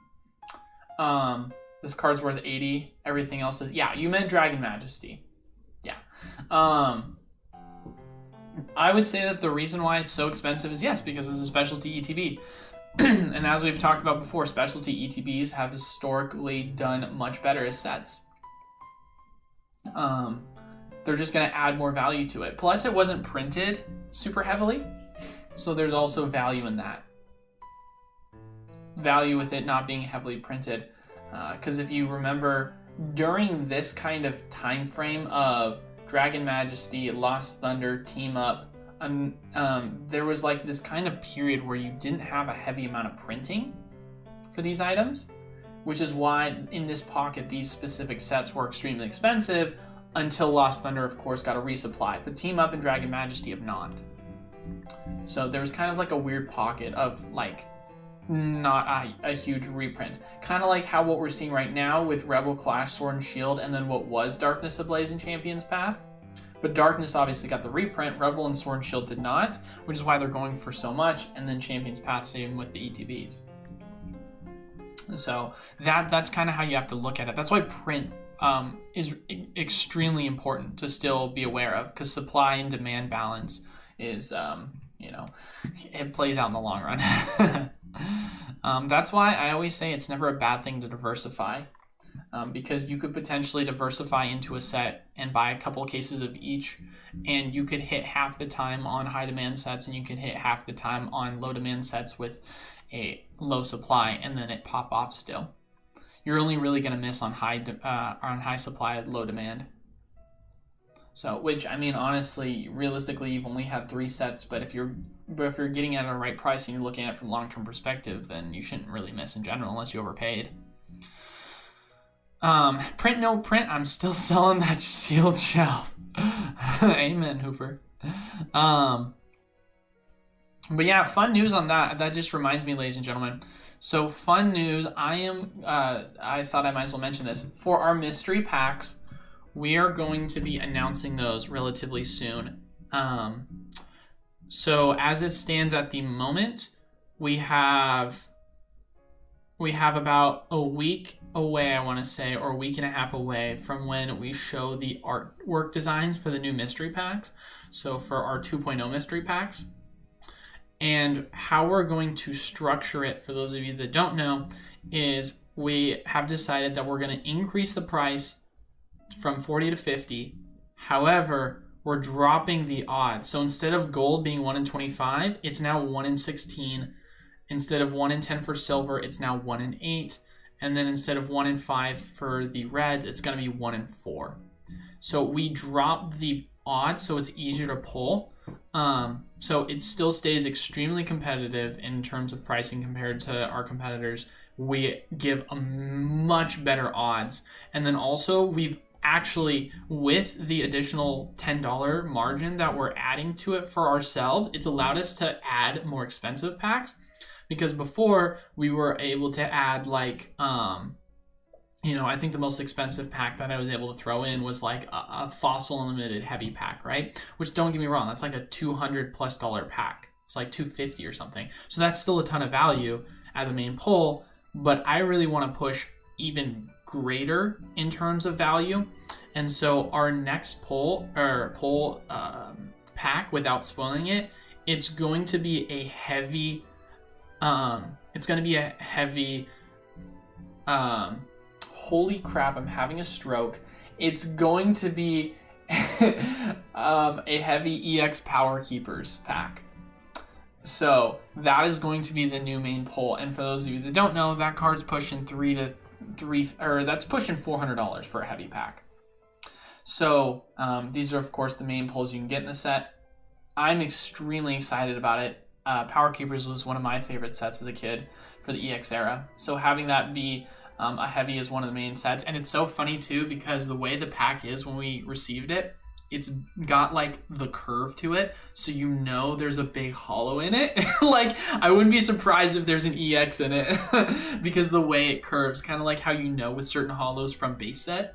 This card's worth 80. Everything else is, yeah, you meant Dragon Majesty. Yeah. I would say that the reason why it's so expensive is yes, because it's a specialty ETB. And as we've talked about before, specialty ETBs have historically done much better as sets. They're just going to add more value to it. Plus, it wasn't printed super heavily, so there's also value in that. Value with it not being heavily printed. Because if you remember, during this kind of time frame of Dragon Majesty, Lost Thunder, Team Up, there was like this kind of period where you didn't have a heavy amount of printing for these items, which is why in this pocket these specific sets were extremely expensive until Lost Thunder, of course, got a resupply. But Team Up and Dragon Majesty have not. So there was kind of like a weird pocket of like not a huge reprint. Kind of like how what we're seeing right now with Rebel, Clash, Sword and Shield, and then what was Darkness Ablaze and Champion's Path. But Darkness obviously got the reprint, Rebel and Sword and Shield did not, which is why they're going for so much, and then Champion's Path saving with the ETBs. So that's kind of how you have to look at it. That's why print is extremely important to still be aware of, because supply and demand balance is it plays out in the long run. That's why I always say it's never a bad thing to diversify, because you could potentially diversify into a set and buy a couple cases of each, and you could hit half the time on high demand sets, and you could hit half the time on low demand sets with a low supply, and then it pop off still. You're only really going to miss on high supply, low demand. So, which, I mean, honestly, realistically, you've only had 3 sets, but if you're getting it at a right price and you're looking at it from a long-term perspective, then you shouldn't really miss in general unless you overpaid. Print no print, I'm still selling that sealed shelf. Amen, Hooper. But yeah, fun news on that. That just reminds me, ladies and gentlemen. So fun news, I thought I might as well mention this. For our mystery packs, we are going to be announcing those relatively soon. So as it stands at the moment, we have about a week away, I want to say, or a week and a half away from when we show the artwork designs for the new mystery packs. So for our 2.0 mystery packs. And how we're going to structure it, for those of you that don't know, is we have decided that we're going to increase the price from 40 to 50. However, we're dropping the odds. So instead of gold being 1 in 25, it's now 1 in 16. Instead of 1 in 10 for silver, it's now 1 in 8. And then instead of 1 in 5 for the red, it's going to be 1 in 4. So we drop the odds so it's easier to pull. So it still stays extremely competitive in terms of pricing compared to our competitors. We give a much better odds. And then also we've actually, with the additional $10 margin that we're adding to it for ourselves, it's allowed us to add more expensive packs, because before we were able to add like, I think the most expensive pack that I was able to throw in was like a Fossil Unlimited heavy pack, right? Which, don't get me wrong, that's like a $200+ pack. It's like $250 or something. So that's still a ton of value as a main pull, but I really want to push even greater in terms of value. And so our next pull pack, without spoiling it, it's going to be a heavy holy crap, I'm having a stroke. It's going to be a heavy EX Power Keepers pack. So that is going to be the new main pull. And for those of you that don't know, that card's pushing that's pushing $400 for a heavy pack. So these are, of course, the main pulls you can get in the set. I'm extremely excited about it. Power Keepers was one of my favorite sets as a kid for the EX era. So having that be a heavy is one of the main sets. And it's so funny too, because the way the pack is when we received it, it's got like the curve to it, so there's a big hollow in it. Like, I wouldn't be surprised if there's an EX in it because the way it curves, kind of like how with certain hollows from base set.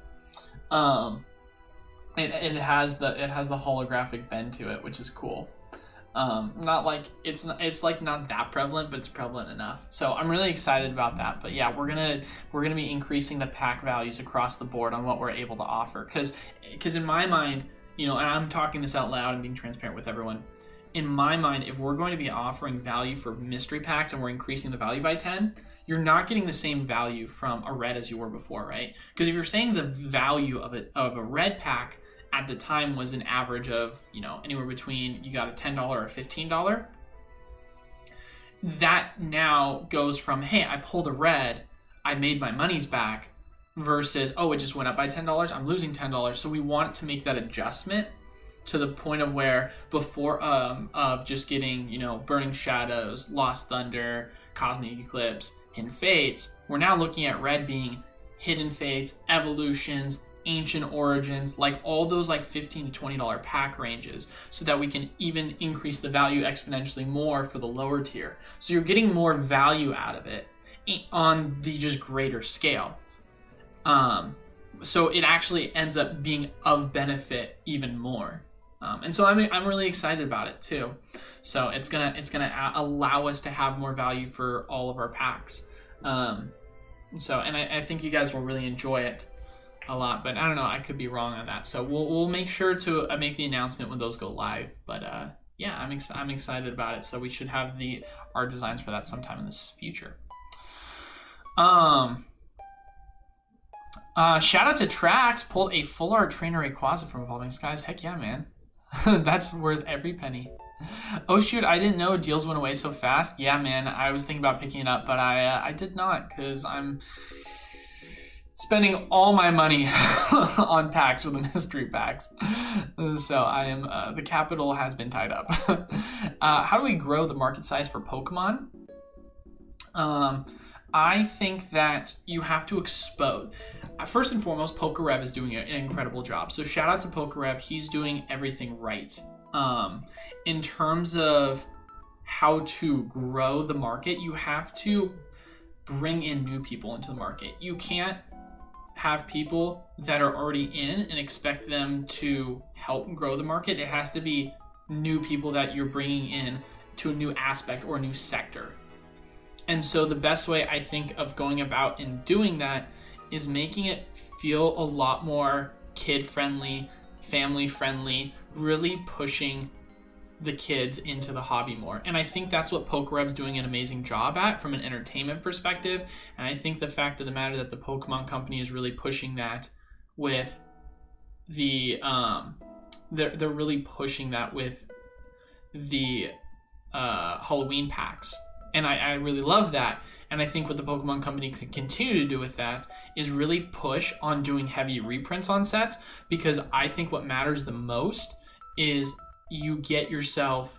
It has the holographic bend to it, which is cool. Not like it's like not that prevalent, but it's prevalent enough. So I'm really excited about that. But yeah, we're gonna be increasing the pack values across the board on what we're able to offer. Because in my mind, and I'm talking this out loud and being transparent with everyone. In my mind, if we're going to be offering value for mystery packs and we're increasing the value by 10, you're not getting the same value from a red as you were before, right? Because if you're saying the value of a red pack at the time was an average of, anywhere between, you got a $10 or $15, that now goes from, hey, I pulled a red, I made my monies back, versus, oh, it just went up by $10, I'm losing $10. So we want to make that adjustment to the point of where before of just getting, Burning Shadows, Lost Thunder, Cosmic Eclipse, Hidden Fates, we're now looking at red being Hidden Fates, Evolutions, Ancient Origins, like all those like $15 to $20 pack ranges, so that we can even increase the value exponentially more for the lower tier. So you're getting more value out of it on the just greater scale. So it actually ends up being of benefit even more. And so I'm really excited about it too. So it's gonna allow us to have more value for all of our packs. And I think you guys will really enjoy it a lot, but I don't know, I could be wrong on that. So we'll make sure to make the announcement when those go live. But yeah, I'm excited about it. So we should have the art designs for that sometime in this future. Shout out to Trax, pulled a full art trainer Rayquaza from Evolving Skies. Heck yeah, man. That's worth every penny. Oh shoot, I didn't know deals went away so fast. Yeah, man, I was thinking about picking it up, but I did not, because I'm spending all my money on packs for the mystery packs. So I am, the capital has been tied up. How do we grow the market size for Pokemon? I think that you have to expose. First and foremost, Pokerev is doing an incredible job. So shout out to Pokerev. He's doing everything right. In terms of how to grow the market, you have to bring in new people into the market. You can't have people that are already in and expect them to help grow the market. It has to be new people that you're bringing in to a new aspect or a new sector. And so the best way I think of going about and doing that is making it feel a lot more kid-friendly, family-friendly, really pushing the kids into the hobby more. And I think that's what Pokerev's doing an amazing job at from an entertainment perspective. And I think the fact of the matter that the Pokemon Company is really pushing that with the, they're really pushing that with the Halloween packs. And I really love that. And I think what the Pokemon Company could continue to do with that is really push on doing heavy reprints on sets, because I think what matters the most is you get yourself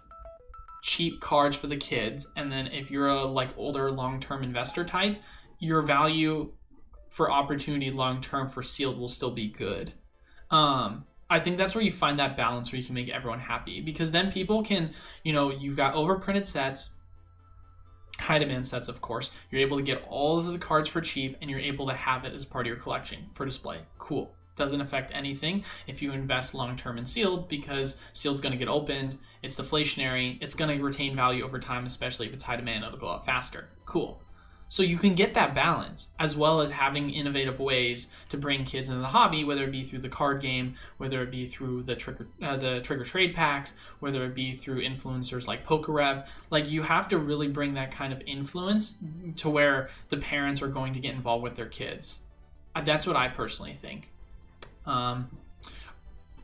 cheap cards for the kids, and then if you're a like older long-term investor type, your value for opportunity long-term for sealed will still be good. I think that's where you find that balance where you can make everyone happy, because then people can, you know, you've got overprinted sets, high demand sets, of course. You're able to get all of the cards for cheap, and you're able to have it as part of your collection for display. Cool. Doesn't affect anything if you invest long-term in sealed, because sealed's going to get opened. It's deflationary. It's going to retain value over time, especially if it's high demand. It'll go up faster. Cool. So you can get that balance, as well as having innovative ways to bring kids into the hobby, whether it be through the card game, whether it be through the trigger trade packs, whether it be through influencers like Pokerev. Like, you have to really bring that kind of influence to where the parents are going to get involved with their kids. That's what I personally think.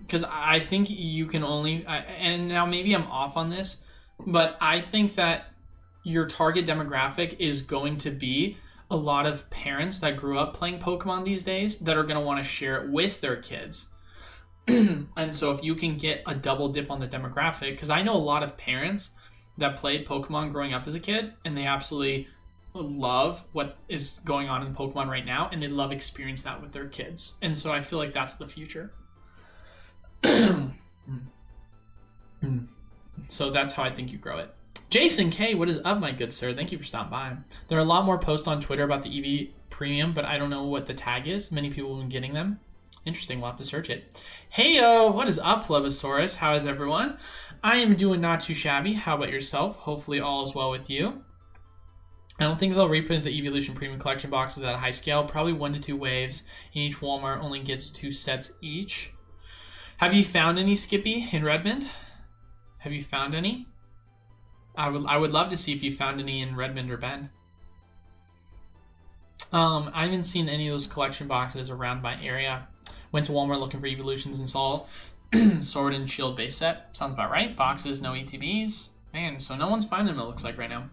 Because I think you can only, and now maybe I'm off on this, but I think that your target demographic is going to be a lot of parents that grew up playing Pokemon these days that are going to want to share it with their kids. And so if you can get a double dip on the demographic, because I know a lot of parents that played Pokemon growing up as a kid, and they absolutely love what is going on in Pokemon right now, and they love experience that with their kids. And so I feel like that's the future. So that's how I think you grow it. Jason K, what is up, my good sir? Thank you for stopping by. There are a lot more posts on Twitter about the EV Premium, but I don't know what the tag is. Many people have been getting them. Interesting, we'll have to search it. Heyo, what is up, Plebosaurus? How is everyone? I am doing not too shabby. How about yourself? Hopefully all is well with you. I don't think they'll reprint the Evolution Premium Collection boxes at a high scale. Probably 1 to 2 waves. And each Walmart only gets 2 sets each. Have you found any, Skippy, in Redmond? Have you found any? I would love to see if you found any in Redmond or Bend. I haven't seen any of those collection boxes around my area. Went to Walmart looking for Evolutions and saw Sword and Shield base set. Sounds about right. Boxes, no ETBs. Man, so no one's finding them, it looks like, right now.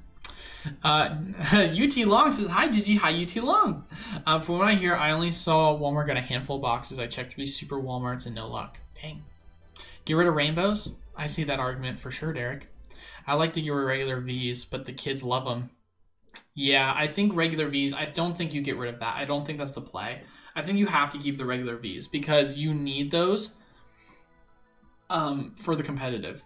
UT Long says, hi Gigi, hi UT Long. From what I hear, I only saw Walmart got a handful of boxes. I checked 3 super Walmarts and no luck. Dang. Get rid of rainbows? I see that argument for sure, Derek. I like to get rid of regular Vs, but the kids love them. Yeah, I think regular Vs, I don't think you get rid of that. I don't think that's the play. I think you have to keep the regular Vs because you need those for the competitive.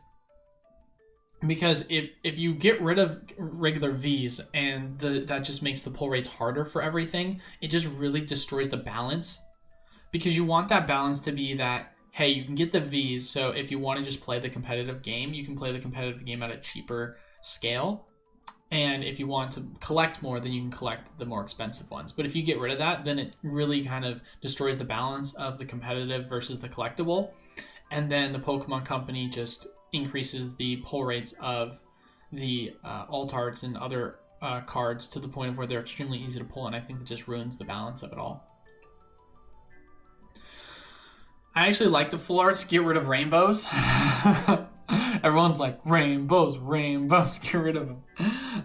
Because if you get rid of regular Vs and that just makes the pull rates harder for everything, it just really destroys the balance. Because you want that balance to be that, hey, you can get the Vs, so if you want to just play the competitive game, you can play the competitive game at a cheaper scale. And if you want to collect more, then you can collect the more expensive ones. But if you get rid of that, then it really kind of destroys the balance of the competitive versus the collectible. And then the Pokemon Company just increases the pull rates of the alt arts and other cards to the point of where they're extremely easy to pull, and I think that just ruins the balance of it all. I actually like the full arts. Get rid of rainbows. Everyone's like, rainbows, rainbows, get rid of them.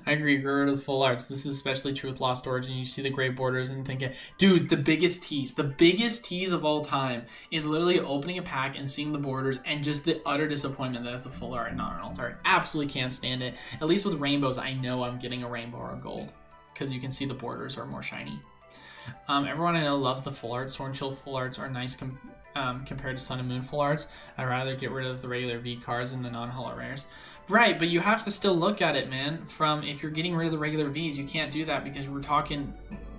I agree, get rid of the full arts. This is especially true with Lost Origin. You see the gray borders and thinking, dude, the biggest tease of all time is literally opening a pack and seeing the borders and just the utter disappointment that it's a full art and not an alt art. Absolutely can't stand it. At least with rainbows, I know I'm getting a rainbow or a gold because you can see the borders are more shiny. Everyone I know loves the full arts. Sword and Shield full arts are nice compared to Sun and Moon full arts. I'd rather get rid of the regular V cards and the non-holo rares. Right, but you have to still look at it, man. From if you're getting rid of the regular Vs, you can't do that because we're talking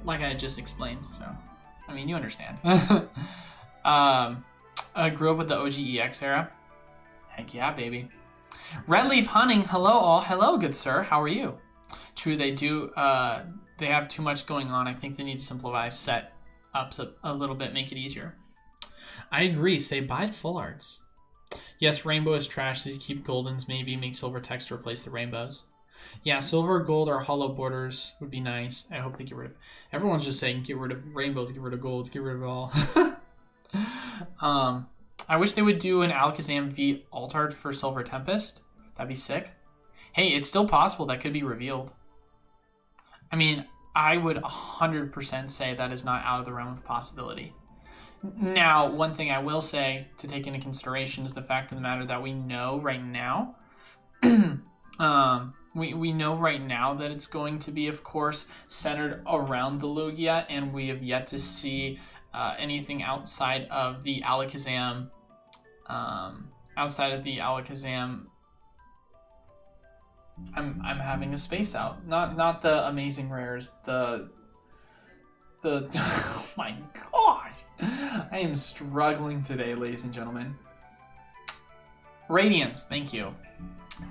like I just explained. So, I mean, you understand. I grew up with the OG EX era. Heck yeah, baby. Red Leaf Hunting, hello all. Hello, good sir. How are you? True, they do. They have too much going on. I think they need to simplify set ups a little bit, make it easier. I agree. Say bye to full arts. Yes, rainbow is trash. So you keep goldens, maybe make silver text to replace the rainbows. Yeah, silver, gold, or hollow borders would be nice. I hope they get rid of. Everyone's just saying get rid of rainbows, get rid of golds, get rid of it all. I wish they would do an Alakazam V alt art for Silver Tempest. That'd be sick. Hey, it's still possible that could be revealed. I mean, I would 100% say that is not out of the realm of possibility. Now, one thing I will say to take into consideration is the fact of the matter that we know right now, we know right now that it's going to be, of course, centered around the Lugia, and we have yet to see anything outside of the Alakazam. I'm having a space out. Not the amazing rares. The oh my gosh. I am struggling today, ladies and gentlemen. Radiance, thank you.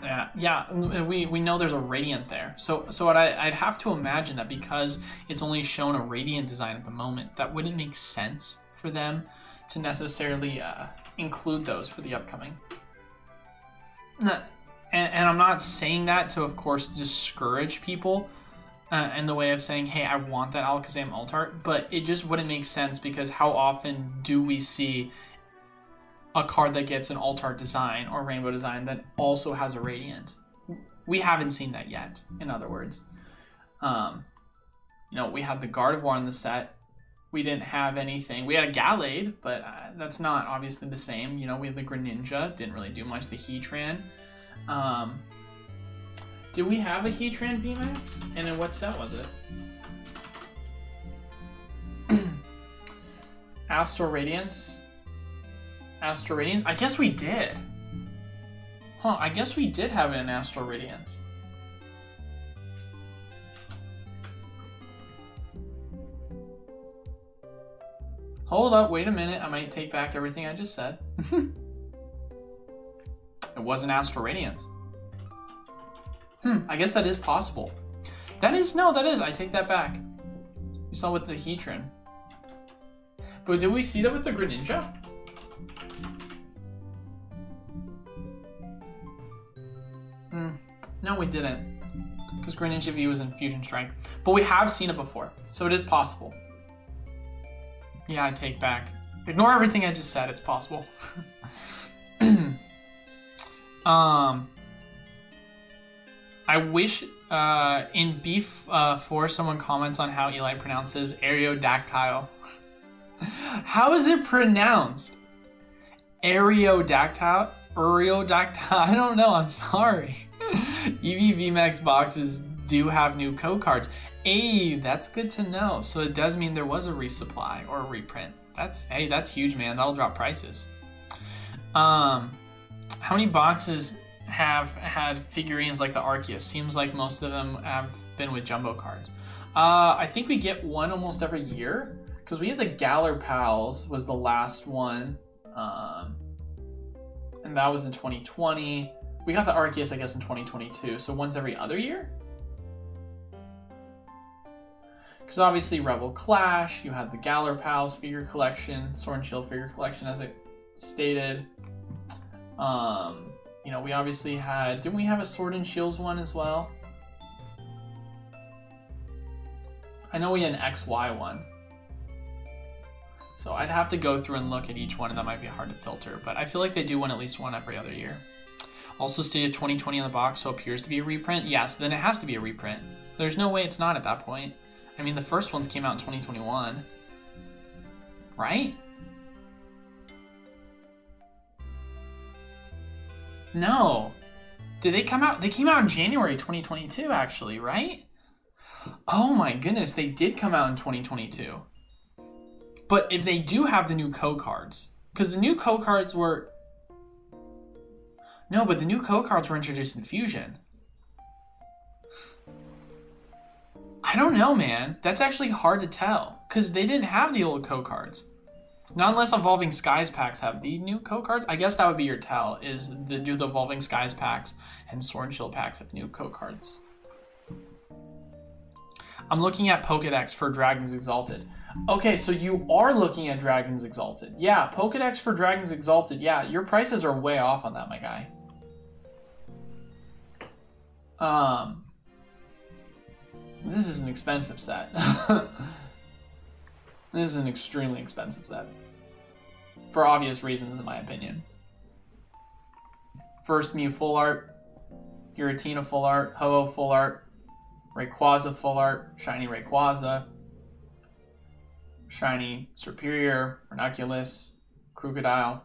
Yeah, we know there's a Radiant there. So I'd have to imagine that because it's only shown a Radiant design at the moment, that wouldn't make sense for them to necessarily include those for the upcoming. And I'm not saying that to, of course, discourage people in the way of saying, hey, I want that Alakazam alt art, but it just wouldn't make sense because how often do we see a card that gets an alt art design or rainbow design that also has a Radiant? We haven't seen that yet, in other words. We had the Gardevoir in the set. We didn't have anything. We had a Gallade, but that's not obviously the same. We had the Greninja, didn't really do much. The Heatran. Did we have a Heatran VMAX? And in what set was it? Astral Radiance? Astral Radiance? I guess we did. Huh, I guess we did have it in Astral Radiance. Hold up, wait a minute. I might take back everything I just said. It wasn't Astral Radiance. I guess that is possible. That is. I take that back. We saw with the Heatran. But did we see that with the Greninja? No, we didn't. Because Greninja V was in Fusion Strike. But we have seen it before. So it is possible. Yeah, I take back. Ignore everything I just said. It's possible. I wish in B4 someone comments on how Eli pronounces Aerodactyl. How is it pronounced? Aerodactyl? Aerodactyl? I don't know, I'm sorry. EV VMAX boxes do have new code cards. Hey, that's good to know. So it does mean there was a resupply or a reprint. That's huge, man. That'll drop prices. How many boxes have had figurines like the Arceus? Seems like most of them have been with jumbo cards. I think we get one almost every year because we had the Galar Pals was the last one, and that was in 2020. We got the Arceus, I guess, in 2022. So once every other year. Because obviously Rebel Clash, you had the Galar Pals figure collection, Sword and Shield figure collection, as it stated. You know, we obviously had, didn't we have a Sword and Shields one as well? I know we had an XY one. So I'd have to go through and look at each one, and that might be hard to filter, but I feel like they do one at least one every other year. Also stated 2020 on the box, so appears to be a reprint. Yeah, so then it has to be a reprint. There's no way it's not at that point. I mean, the first ones came out in 2021. Right? No. Did they come out? They came out in January 2022, actually, right? Oh my goodness, they did come out in 2022. But if they do have the new code cards, because the new code cards were... No, but the new code cards were introduced in Fusion. I don't know, man. That's actually hard to tell, because they didn't have the old code cards. Not unless Evolving Skies packs have the new code cards. I guess that would be your tell, is do the Evolving Skies packs and Sword and Shield packs have new code cards. I'm looking at Pokédex for Dragons Exalted. Okay, so you are looking at Dragons Exalted. Yeah, Pokédex for Dragons Exalted. Yeah, your prices are way off on that, my guy. This is an expensive set. This is an extremely expensive set. For obvious reasons, in my opinion. First Mew full art, Giratina full art, Ho-Oh full art, Rayquaza full art, Shiny Rayquaza, Shiny Serperior, Ranunculus, Crocodile.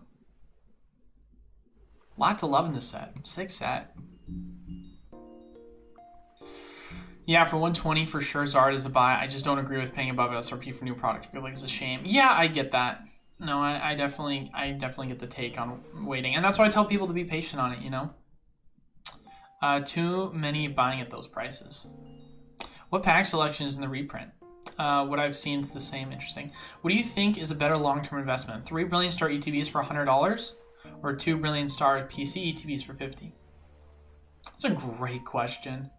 Lots of love in this set. Sick set. Yeah, for 120 for sure, Zard is a buy. I just don't agree with paying above SRP for new product. I feel like it's a shame. Yeah, I get that. No, I definitely get the take on waiting, and that's why I tell people to be patient on it. You know, too many buying at those prices. What pack selection is in the reprint? What I've seen is the same. Interesting. What do you think is a better long-term investment? 3 Brilliant Star ETBs for $100, or 2 Brilliant Star PC ETBs for $50? That's a great question.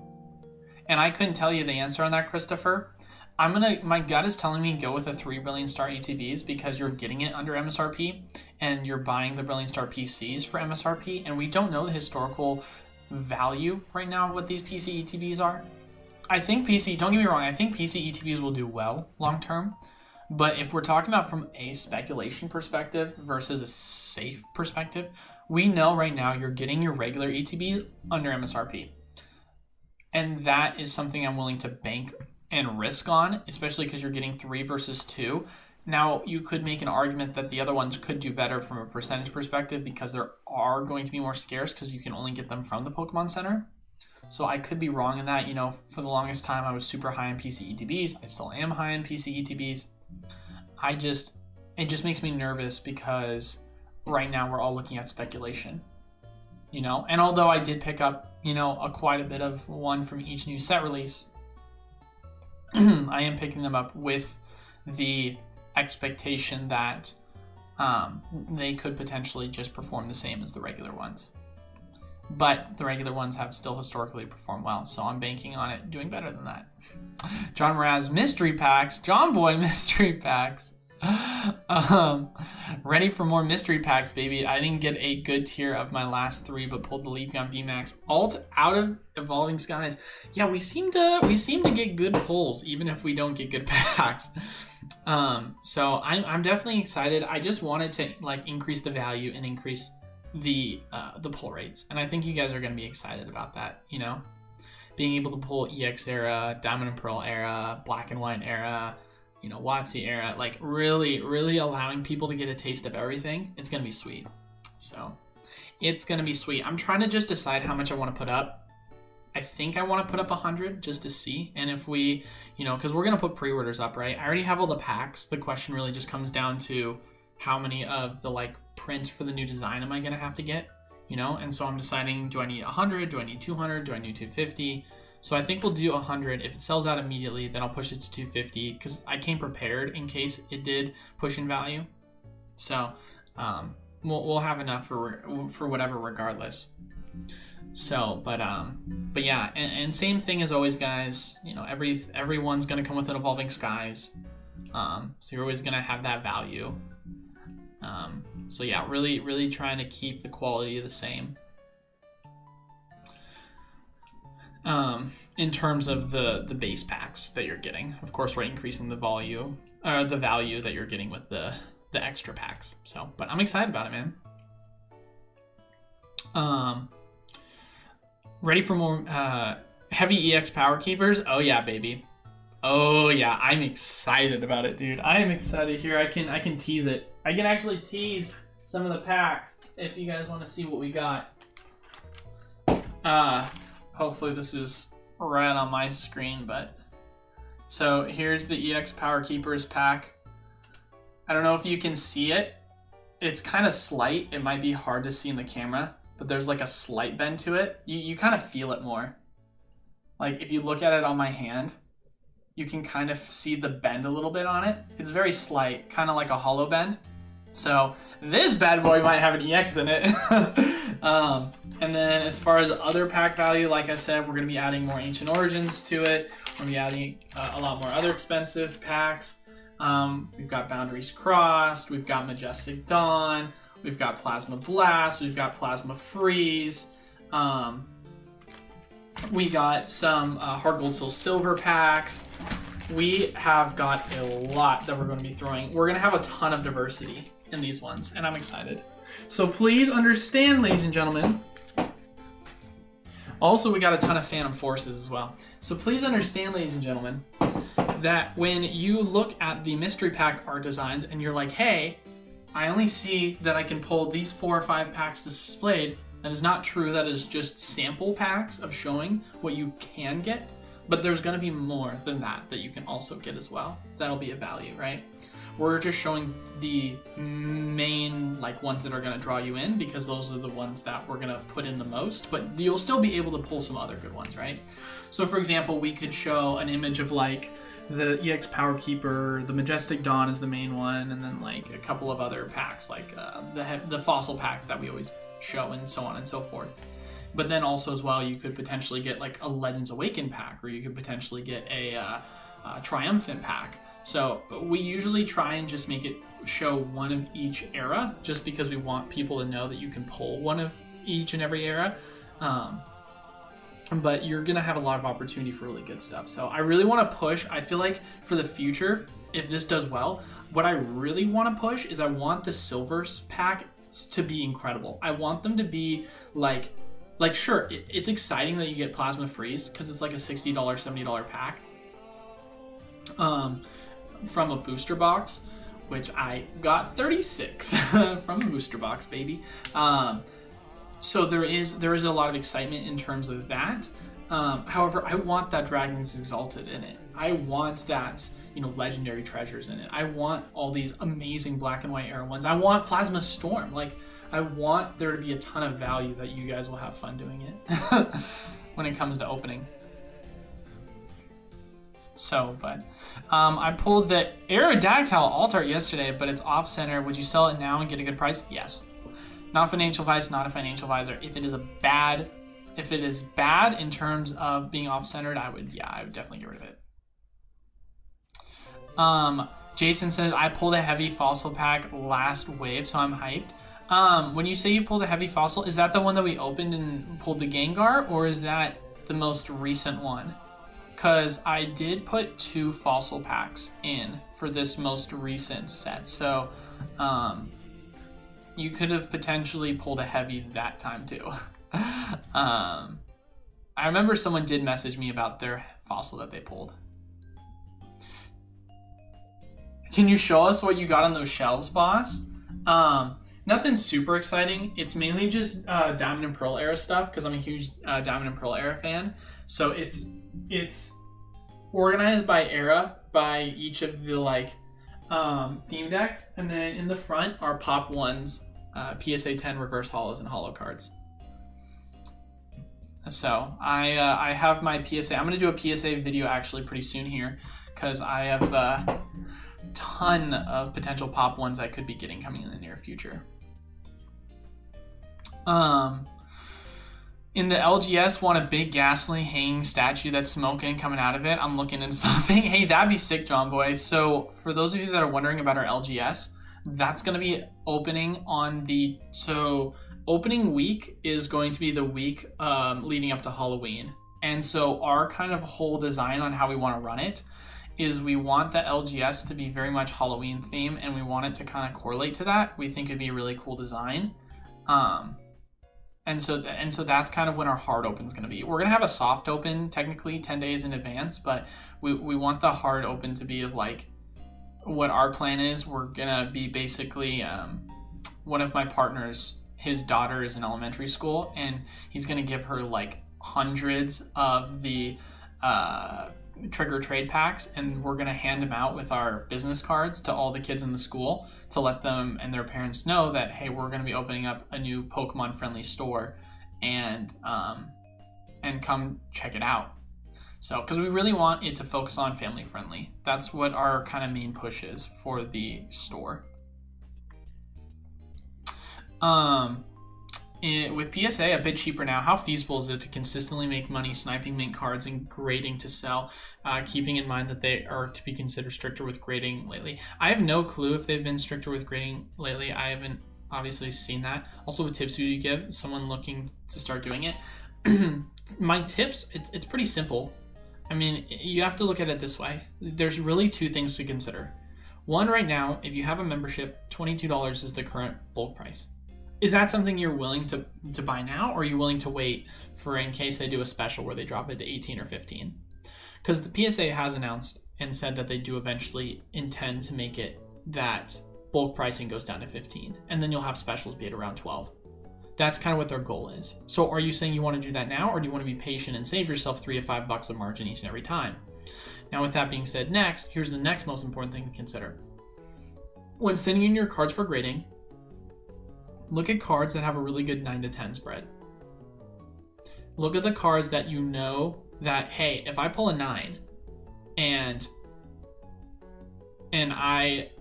And I couldn't tell you the answer on that, Christopher. My gut is telling me go with a 3 Brilliant Star ETBs because you're getting it under MSRP and you're buying the Brilliant Star PCs for MSRP, and we don't know the historical value right now of what these PC ETBs are. I think don't get me wrong, I think PC ETBs will do well long term, but if we're talking about from a speculation perspective versus a safe perspective, we know right now you're getting your regular ETB under MSRP. And that is something I'm willing to bank and risk on, especially because you're getting 3 versus 2. Now, you could make an argument that the other ones could do better from a percentage perspective because there are going to be more scarce because you can only get them from the Pokemon Center. So I could be wrong in that. You know, for the longest time, I was super high on PC ETBs. I still am high on PC ETBs. It just makes me nervous because right now we're all looking at speculation. You know, and although I did pick up, you know, quite a bit of one from each new set release, I am picking them up with the expectation that they could potentially just perform the same as the regular ones. But the regular ones have still historically performed well, so I'm banking on it doing better than that. John Mraz, mystery packs. John Boy, mystery packs. Ready for more mystery packs, baby. I didn't get a good tier of my last 3, but pulled the Leafeon VMAX alt out of Evolving Skies. Yeah, we seem to get good pulls even if we don't get good packs. So I'm definitely excited. I just wanted to like increase the value and increase the pull rates, and I think you guys are going to be excited about that. You know, being able to pull EX era, Diamond and Pearl era, Black and White era, you know, WotC era, like really allowing people to get a taste of everything. It's going to be sweet. So it's going to be sweet. I'm trying to just decide how much I want to put up. I think I want to put up 100 just to see. And if we, you know, because we're going to put pre-orders up, right? I already have all the packs. The question really just comes down to how many of the like prints for the new design am I going to have to get, you know? And so I'm deciding, do I need 100? Do I need 200? Do I need 250? So I think we'll do 100. If it sells out immediately, then I'll push it to 250 because I came prepared in case it did push in value. So we'll have enough for whatever regardless. So, but yeah, and same thing as always, guys. You know, everyone's gonna come with an Evolving Skies. So you're always gonna have that value. So yeah, really trying to keep the quality the same. in terms of the base packs that you're getting. Of course, we're increasing the value that you're getting with the extra packs. So, but I'm excited about it, man. Ready for more heavy EX power keepers? Oh yeah, baby. Oh yeah, I'm excited about it, dude. I am excited. Here, I can tease it. I can actually tease some of the packs if you guys want to see what we got. Hopefully this is right on my screen, but so here's the EX Power Keepers pack. I don't know if you can see it. It's kind of slight. It might be hard to see in the camera, but there's like a slight bend to it. You kind of feel it more. Like if you look at it on my hand, you can kind of see the bend a little bit on it. It's very slight, kind of like a hollow bend. So this bad boy might have an EX in it. And then as far as other pack value, like I said, we're going to be adding more Ancient Origins to it. We're going to be adding a lot more other expensive packs. We've got Boundaries Crossed, we've got Majestic Dawn, we've got Plasma Blast, we've got Plasma Freeze. We got some Hard Gold Soul Silver packs. We have got a lot that we're going to be throwing. We're going to have a ton of diversity in these ones, and I'm excited. So please understand, ladies and gentlemen. Also, we got a ton of Phantom Forces as well. So please understand, ladies and gentlemen, that when you look at the mystery pack art designs and you're like, hey, I only see that I can pull these 4 or 5 packs displayed, that is not true. That is just sample packs of showing what you can get. But there's going to be more than that you can also get as well. That'll be a value, right? We're just showing the main ones that are going to draw you in, because those are the ones that we're going to put in the most, but you'll still be able to pull some other good ones, right? So for example, we could show an image of the EX Power Keeper, the Majestic Dawn is the main one, and then a couple of other packs the Fossil pack that we always show, and so on and so forth. But then also as well, you could potentially get a Legends Awakened pack, or you could potentially get a Triumphant pack. So we usually try and just make it show one of each era, just because we want people to know that you can pull one of each and every era. But you're going to have a lot of opportunity for really good stuff. So I really want to push. I feel like for the future, if this does well, what I really want to push is I want the Silvers pack to be incredible. I want them to be sure, it's exciting that you get Plasma Freeze, because it's like a $60, $70 pack. From a booster box, which I got 36 from a booster box, baby. So there is a lot of excitement in terms of that. However, I want that Dragon's Exalted in it. I want that, legendary treasures in it. I want all these amazing black and white era ones. I want Plasma Storm. I want there to be a ton of value that you guys will have fun doing it when it comes to opening. So, but I pulled the Aerodactyl alt art yesterday, but it's off center. Would you sell it now and get a good price? Yes. Not financial advice, not a financial advisor. If it is bad in terms of being off centered, I would definitely get rid of it. Jason says, I pulled a heavy fossil pack last wave, so I'm hyped. When you say you pulled a heavy fossil, is that the one that we opened and pulled the Gengar, or is that the most recent one? Because I did put 2 fossil packs in for this most recent set. So you could have potentially pulled a heavy that time too. I remember someone did message me about their fossil that they pulled. Can you show us what you got on those shelves, boss? Nothing super exciting. It's mainly just Diamond and Pearl era stuff, because I'm a huge Diamond and Pearl era fan. So it's organized by era, by each of the theme decks, and then in the front are Pop 1's PSA 10 reverse holos and holo cards. So I have my PSA. I'm gonna do a PSA video actually pretty soon here, because I have a ton of potential Pop 1's I could be getting coming in the near future. In the LGS, want a big ghastly hanging statue that's smoking coming out of it. I'm looking into something. Hey, that'd be sick, John Boy. So for those of you that are wondering about our LGS, that's going to be opening on opening week is going to be the week leading up to Halloween. And so our kind of whole design on how we want to run it is we want the LGS to be very much Halloween theme, and we want it to kind of correlate to that. We think it'd be a really cool design. And so that's kind of when our hard open is going to be. We're going to have a soft open technically 10 days in advance, but we want the hard open to be of like what our plan is. We're going to be basically one of my partners, his daughter is in elementary school, and he's going to give her like hundreds of the trigger trade packs, and we're going to hand them out with our business cards to all the kids in the school to let them and their parents know that, hey, we're going to be opening up a new Pokemon friendly store, and come check it out. So because we really want it to focus on family friendly. That's what our kind of main push is for the store. With PSA a bit cheaper now, how feasible is it to consistently make money sniping mint cards and grading to sell, keeping in mind that they are to be considered stricter with grading lately? I have no clue if they've been stricter with grading lately. I haven't obviously seen that. Also, what tips do you give someone looking to start doing it? My tips, it's pretty simple. I mean, you have to look at it this way. There's really two things to consider. One, right now, if you have a membership, $22 is the current bulk price. Is that something you're willing to buy now, or are you willing to wait for in case they do a special where they drop it to 18 or 15? Because the PSA has announced and said that they do eventually intend to make it that bulk pricing goes down to 15, and then you'll have specials be at around 12. That's kind of what their goal is. So are you saying you want to do that now, or do you want to be patient and save yourself $3 to $5 of margin each and every time? Now, with that being said, here's the next most important thing to consider. When sending in your cards for grading, look at cards that have a really good 9 to 10 spread. Look at the cards that you know that, hey, if I pull a 9 and I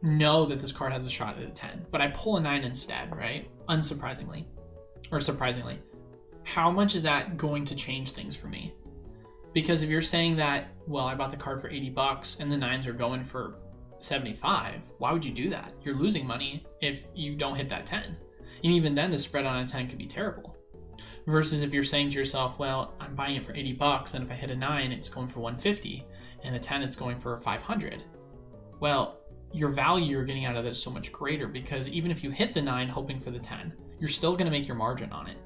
know that this card has a shot at a 10, but I pull a 9 instead, right? Unsurprisingly, or surprisingly, how much is that going to change things for me? Because if you're saying that, well, I bought the card for $80 and the 9s are going for 75, why would you do that? You're losing money if you don't hit that 10. And even then, the spread on a 10 could be terrible. Versus if you're saying to yourself, well, I'm buying it for $80, and if I hit a 9, it's going for 150, and a 10, it's going for 500. Well, your value you're getting out of it is so much greater, because even if you hit the 9 hoping for the 10, you're still going to make your margin on it.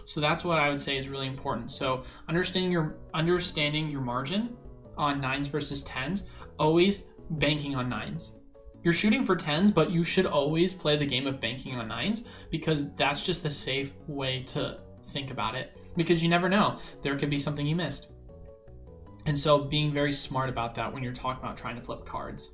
So that's what I would say is really important. So understanding your margin on 9s versus 10s, always banking on 9s. You're shooting for 10s, but you should always play the game of banking on 9s, because that's just the safe way to think about it, because you never know. There could be something you missed. And so being very smart about that when you're talking about trying to flip cards.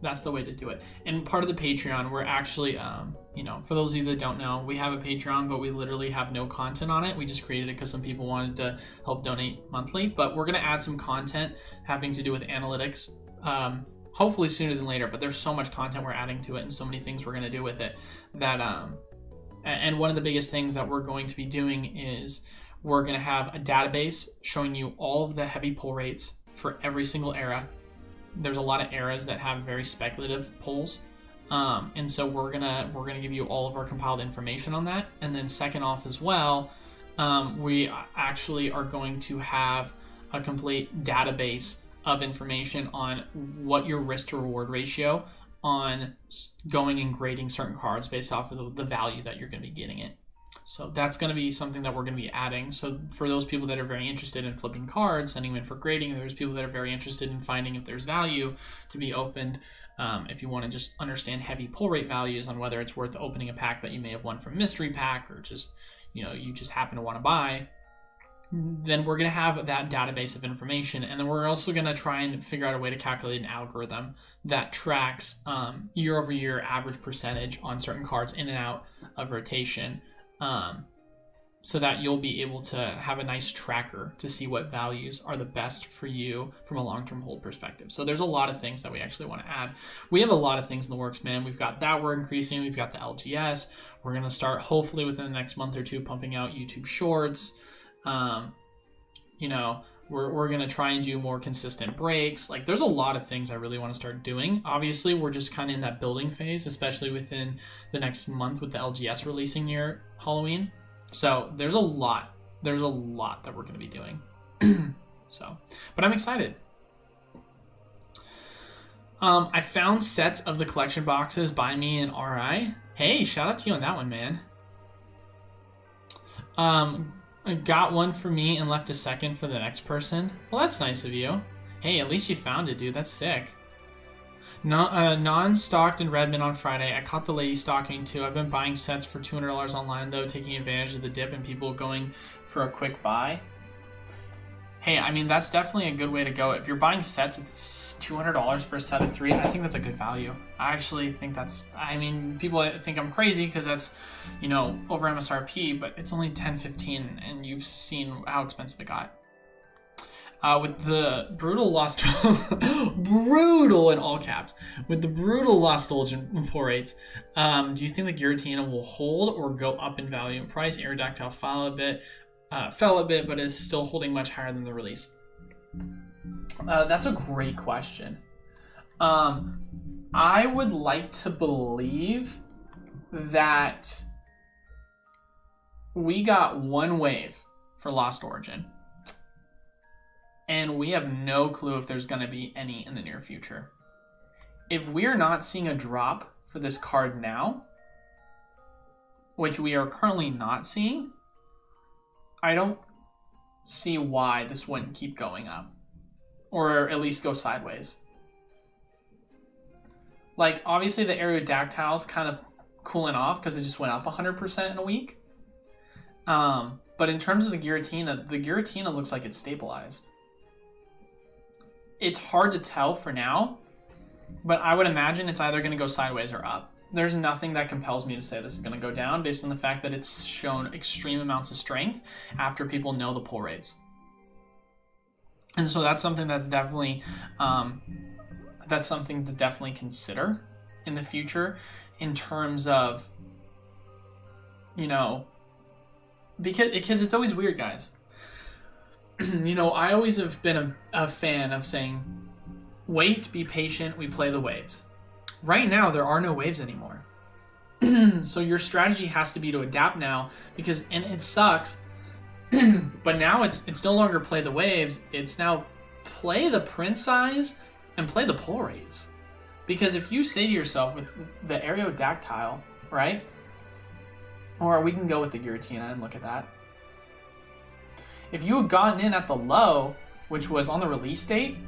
That's the way to do it. And part of the Patreon, we're actually, for those of you that don't know, we have a Patreon, but we literally have no content on it. We just created it because some people wanted to help donate monthly. But we're going to add some content having to do with analytics, hopefully sooner than later. But there's so much content we're adding to it, and so many things we're going to do with it that, and one of the biggest things that we're going to be doing is we're going to have a database showing you all of the heavy pull rates for every single era. There's a lot of eras that have very speculative pulls, and so we're gonna give you all of our compiled information on that. And then second off as well, we actually are going to have a complete database of information on what your risk to reward ratio on going and grading certain cards based off of the value that you're going to be getting it. So that's going to be something that we're going to be adding. So for those people that are very interested in flipping cards, sending them in for grading, there's people that are very interested in finding if there's value to be opened. If you want to just understand heavy pull rate values on whether it's worth opening a pack that you may have won from mystery pack, or just, you just happen to want to buy, then we're going to have that database of information. And then we're also going to try and figure out a way to calculate an algorithm that tracks year over year average percentage on certain cards in and out of rotation. So that you'll be able to have a nice tracker to see what values are the best for you from a long-term hold perspective. So there's a lot of things that we actually want to add. We have a lot of things in the works, man. We've got that we're increasing. We've got the LGS. We're going to start hopefully within the next month or two pumping out YouTube shorts. We're going to try and do more consistent breaks. Like, there's a lot of things I really want to start doing. Obviously, we're just kind of in that building phase, especially within the next month with the LGS releasing near Halloween. So there's a lot There's a lot that we're going to be doing. So, but I'm excited. I found sets of the collection boxes by me in RI. Hey, shout out to you on that one, man. I got one for me and left a second for the next person. Well, that's nice of you. Hey, at least you found it, dude. That's sick. Non-stocked in Redmond on Friday. I caught the lady stocking too. I've been buying sets for $200 online though, taking advantage of the dip and people going for a quick buy. Hey, I mean, that's definitely a good way to go. If you're buying sets, it's $200 for a set of 3. I think that's a good value. I actually think that's, I mean, people think I'm crazy because that's, you know, over MSRP, but it's only $10.15 and you've seen how expensive it got. With the brutal lost, brutal in all caps, with the brutal lost Dolgen pull rates, do you think the Giratina will hold or go up in value and price? Aerodactyl fell a bit, but is still holding much higher than the release. That's a great question. I would like to believe that we got one wave for Lost Origin. And we have no clue if there's going to be any in the near future. If we're not seeing a drop for this card now, which we are currently not seeing, I don't see why this wouldn't keep going up. Or at least go sideways. Like, obviously the Aerodactyl's kind of cooling off because it just went up 100% in a week. But in terms of the Giratina looks like it's stabilized. It's hard to tell for now, but I would imagine it's either going to go sideways or up. There's nothing that compels me to say this is going to go down based on the fact that it's shown extreme amounts of strength after people know the pull rates. And so that's something that's definitely, that's something to definitely consider in the future in terms of, you know, because it's always weird, guys. You know, I always have been a fan of saying, wait, be patient, we play the waves. Right now, there are no waves anymore. So your strategy has to be to adapt now because, and it sucks, but now it's no longer play the waves, it's now play the print size and play the pull rates. Because if you say to yourself with the Aerodactyl, right? Or we can go with the Giratina and look at that. If you had gotten in at the low, which was on the release date,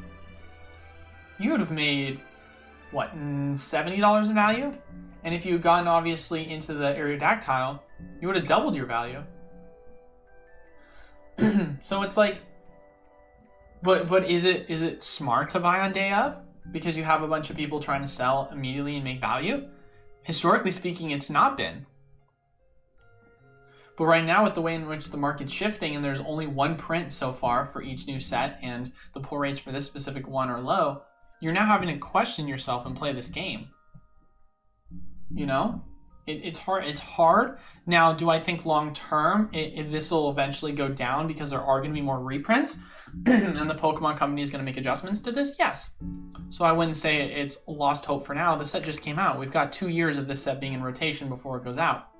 you would have made, what, $70 in value? And if you had gotten, obviously, into the Aerodactyl, you would have doubled your value. So it's like, but is it smart to buy on day of? Because you have a bunch of people trying to sell immediately and make value? Historically speaking, it's not been. But right now, with the way in which the market's shifting and there's only one print so far for each new set and the pull rates for this specific one are low, you're now having to question yourself and play this game. You know? It's hard. It's hard. Now, do I think long term this will eventually go down because there are going to be more reprints and the Pokemon company is going to make adjustments to this? Yes. So I wouldn't say it's lost hope for now. The set just came out. We've got 2 years of this set being in rotation before it goes out.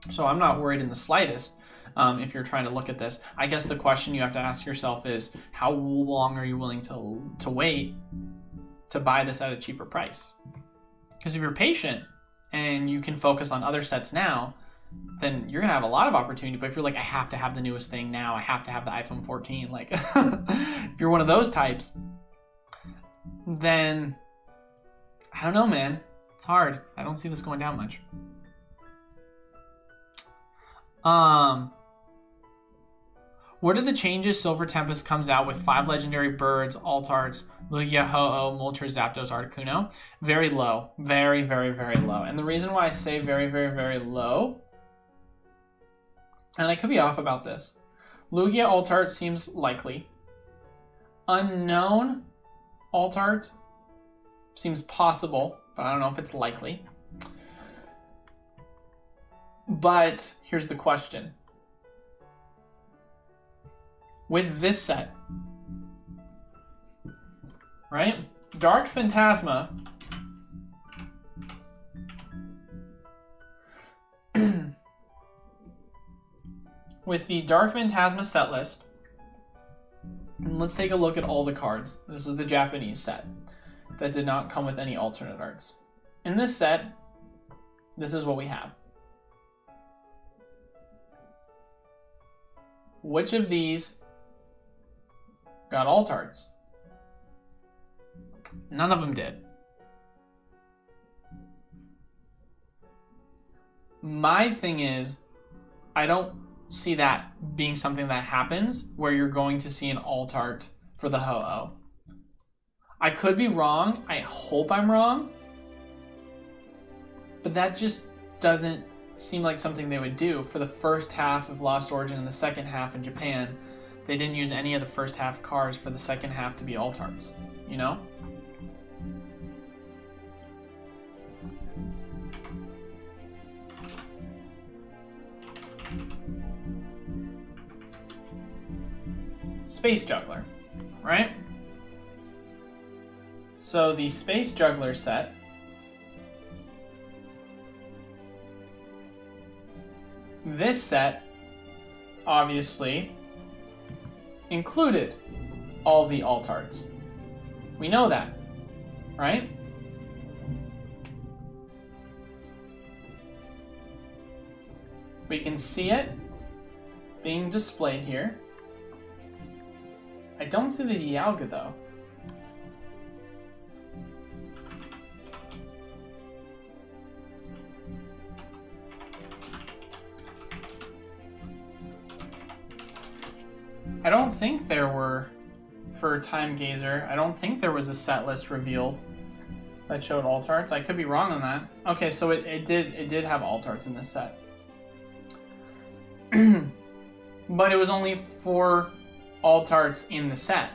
So I'm not worried in the slightest if you're trying to look at this. I guess the question you have to ask yourself is, how long are you willing to wait to buy this at a cheaper price? Because if you're patient and you can focus on other sets now, then you're going to have a lot of opportunity. But if you're like, I have to have the newest thing now, I have to have the iPhone 14, like, if you're one of those types, then I don't know, man. It's hard. I don't see this going down much. What are the changes Silver Tempest comes out with 5 legendary birds, alt arts, Lugia, Ho-Oh, Moltres, Zapdos, Articuno? Very low. Very, very, very low. And the reason why I say very, very, very low, and I could be off about this, Lugia alt art seems likely. Unknown alt art seems possible, but I don't know if it's likely. But here's the question. With this set, right? Dark Phantasma with the Dark Phantasma set list, and let's take a look at all the cards. This is the Japanese set that did not come with any alternate arts. In this set, this is what we have. Which of these got alt arts? None of them did. My thing is, I don't see that being something that happens where you're going to see an alt art for the Ho-Oh. I could be wrong. I hope I'm wrong. But that just doesn't seem like something they would do. For the first half of Lost Origin and the second half in Japan, they didn't use any of the first half cards for the second half to be alt arts, you know? Space Juggler, right? So the Space Juggler set this set obviously included all the alt arts. We know that, right? We can see it being displayed here. I don't see the Dialga though. I don't think there were, for Time Gazer, I don't think there was a set list revealed that showed alt arts. I could be wrong on that. Okay, so it did have alt arts in this set. But it was only 4 alt arts in the set.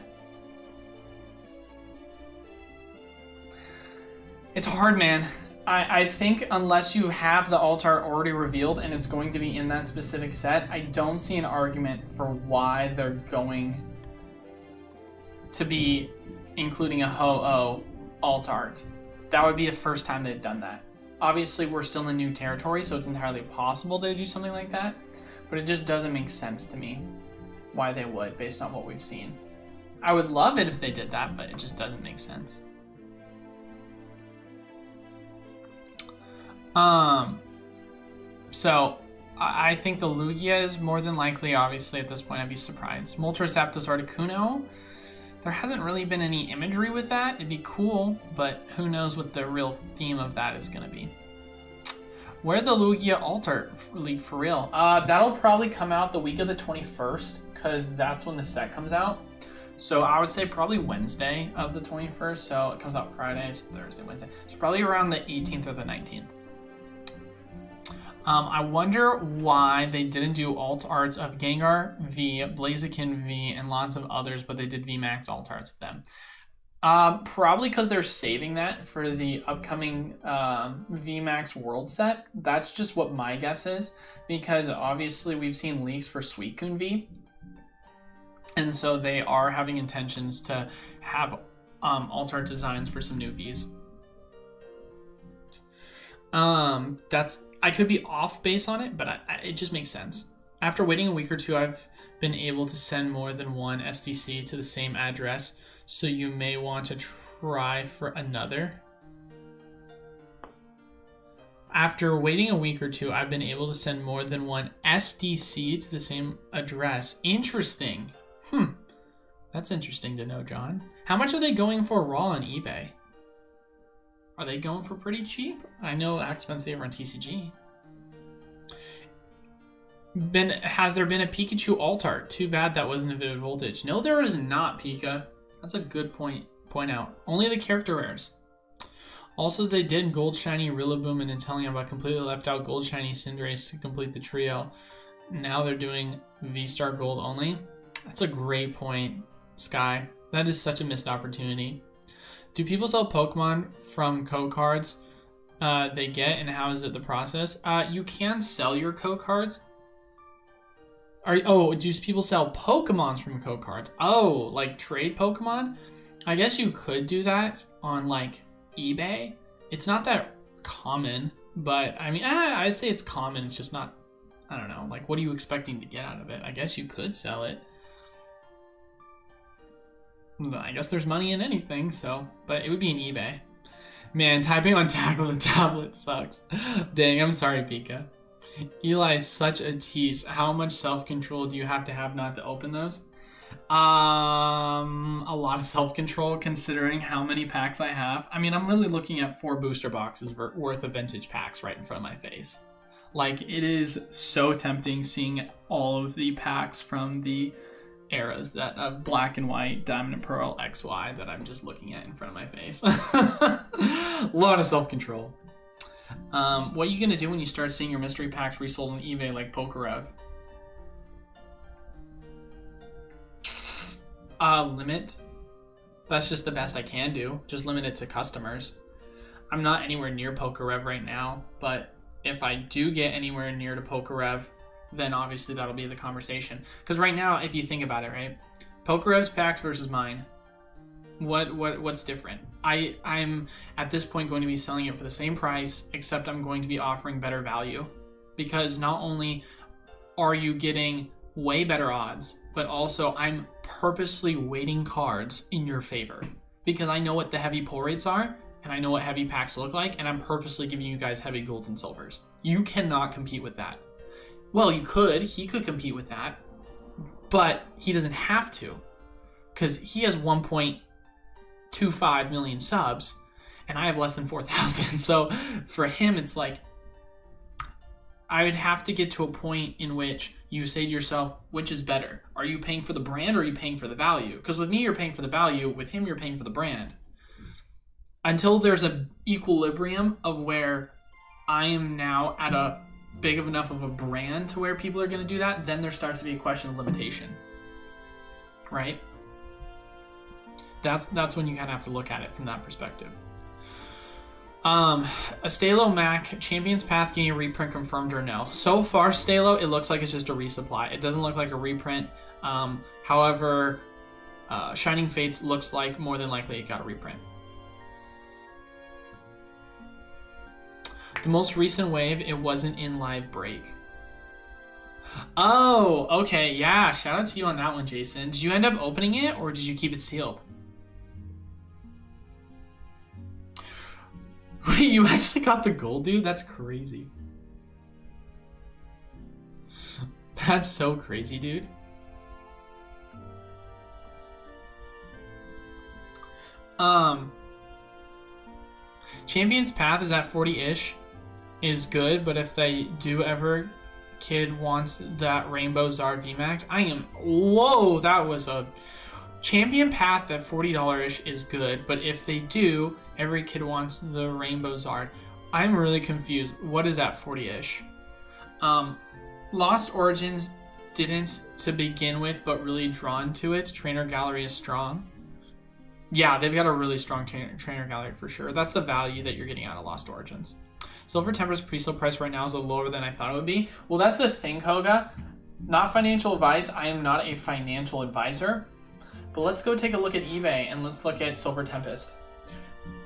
It's hard, man. I think unless you have the alt art already revealed and it's going to be in that specific set, I don't see an argument for why they're going to be including a Ho-Oh alt art. That would be the first time they've done that. Obviously, we're still in new territory, so it's entirely possible they do something like that, but it just doesn't make sense to me why they would, based on what we've seen. I would love it if they did that, but it just doesn't make sense. So I think the Lugia is more than likely, obviously at this point I'd be surprised. Moltres Aptos Articuno, there hasn't really been any imagery with that. It'd be cool, but who knows what the real theme of that is going to be. Where the Lugia alt art leak for real? That'll probably come out the week of the 21st, because that's when the set comes out. So I would say probably Wednesday of the 21st, so it comes out Friday, so Thursday, Wednesday. So probably around the 18th or the 19th. I wonder why they didn't do alt arts of Gengar V, Blaziken V, and lots of others, but they did VMAX alt arts of them. Probably because they're saving that for the upcoming VMAX World set. That's just what my guess is, because obviously we've seen leaks for Suicune V, and so they are having intentions to have alt art designs for some new Vs. I could be off base on it, but it just makes sense. After waiting a week or two, I've been able to send more than one SDC to the same address, so you may want to try for another. After waiting a week or two, I've been able to send more than one SDC to the same address. Interesting. That's interesting to know, John. How much are they going for raw on eBay? Are they going for pretty cheap? I know how expensive they are on TCG. Has there been a Pikachu alt art? Too bad that wasn't a Vivid Voltage. No, there is not, Pika. That's a good point out. Only the character rares. Also, they did Gold Shiny Rillaboom and Inteleon, but completely left out Gold Shiny Cinderace to complete the trio. Now they're doing V-Star Gold only. That's a great point, Sky. That is such a missed opportunity. Do people sell Pokemon from code cards they get, and how is it the process? You can sell your code cards. Do people sell Pokemons from code cards? Oh, like trade Pokemon? I guess you could do that on like eBay. It's not that common, but I mean, I'd say it's common. It's just not I don't know. Like, what are you expecting to get out of it? I guess you could sell it. I guess there's money in anything, so... But it would be an eBay. Man, typing on tackle the tablet sucks. Dang, I'm sorry, Pika. Eli's such a tease. How much self-control do you have to have not to open those? A lot of self-control considering how many packs I have. I mean, I'm literally looking at 4 booster boxes worth of vintage packs right in front of my face. Like, it is so tempting seeing all of the packs from the eras that of black and white, diamond and pearl, XY that I'm just looking at in front of my face. A lot of self-control. What are you gonna do when you start seeing your mystery packs resold on eBay like Pokerev? Limit. That's just the best I can do. Just limit it to customers. I'm not anywhere near Pokerev right now, but if I do get anywhere near to Pokerev, then obviously that'll be the conversation. Because right now, if you think about it, right? Pokerev's packs versus mine. What's different? I'm at this point going to be selling it for the same price, except I'm going to be offering better value. Because not only are you getting way better odds, but also I'm purposely weighting cards in your favor. Because I know what the heavy pull rates are, and I know what heavy packs look like, and I'm purposely giving you guys heavy golds and silvers. You cannot compete with that. Well, you could. He could compete with that. But he doesn't have to. Because he has 1.25 million subs, and I have less than 4,000. So for him, it's like, I would have to get to a point in which you say to yourself, which is better? Are you paying for the brand or are you paying for the value? Because with me, you're paying for the value. With him, you're paying for the brand. Until there's an equilibrium of where I am now at a big enough of a brand to where people are going to do that, then there starts to be a question of limitation, right? That's when you kind of have to look at it from that perspective. Stalo Mac, Champions Path getting a reprint confirmed or no? So far, Stalo, it looks like it's just a resupply. It doesn't look like a reprint. However, Shining Fates looks like more than likely it got a reprint. The most recent wave, it wasn't in live break. Oh, okay, yeah. Shout out to you on that one, Jason. Did you end up opening it or did you keep it sealed? Wait, you actually got the gold, dude? That's crazy. That's so crazy, dude. Champions Path is at 40-ish. Is good, but if they do ever, kid wants that Rainbow Zard VMAX, I am, whoa, that was a Champion Path at $40-ish is good, but if they do, every kid wants the Rainbow Zard. I'm really confused. What is that 40-ish? Lost Origins didn't to begin with, but really drawn to it. Trainer Gallery is strong. Yeah, they've got a really strong trainer gallery for sure. That's the value that you're getting out of Lost Origins. Silver Temper's pre-sale price right now is a lower than I thought it would be. Well, that's the thing, Koga. Not financial advice. I am not a financial advisor. But let's go take a look at eBay and let's look at Silver Tempest.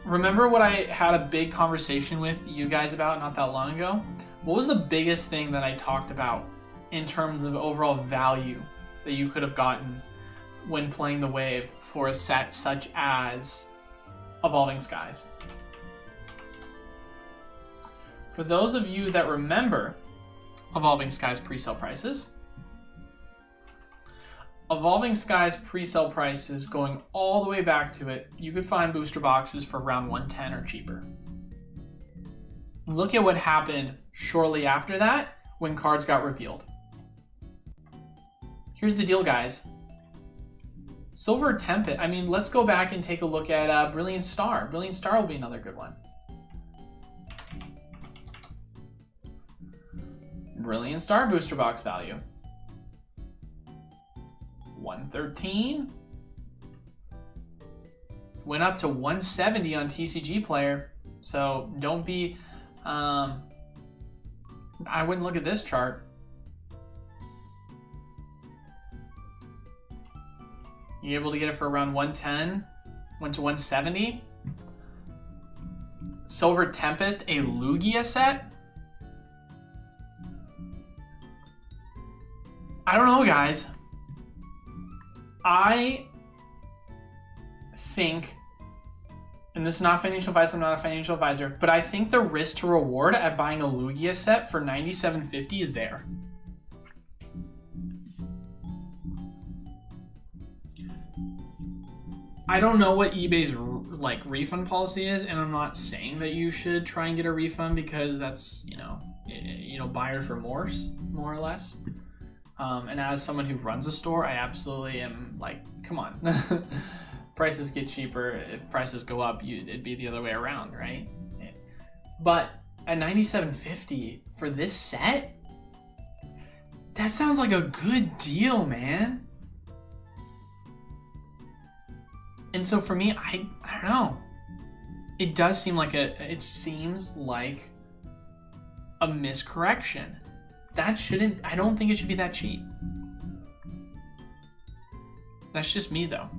Remember what I had a big conversation with you guys about not that long ago? What was the biggest thing that I talked about in terms of overall value that you could have gotten when playing the wave for a set such as Evolving Skies? For those of you that remember Evolving Skies pre-sale prices, Evolving Skies pre-sale prices going all the way back to it, you could find booster boxes for around 110 or cheaper. Look at what happened shortly after that when cards got revealed. Here's the deal, guys. Silver Tempest, I mean, let's go back and take a look at Brilliant Star. Brilliant Star will be another good one. Brilliant Star booster box value. 113. Went up to 170 on TCG Player. So don't be, I wouldn't look at this chart. You're able to get it for around 110, went to 170. Silver Tempest, a Lugia set. I don't know, guys. I think, and this is not financial advice, I'm not a financial advisor, but I think the risk to reward at buying a Lugia set for $97.50 is there. I don't know what eBay's like refund policy is, and I'm not saying that you should try and get a refund because that's, you know, buyer's remorse, more or less. And as someone who runs a store, I absolutely am like, come on. Prices get cheaper. If prices go up, it'd be the other way around, right? But at $97.50 for this set, that sounds like a good deal, man. And so for me, I don't know. It does seem like it seems like a miscorrection. I don't think it should be that cheap. That's just me though.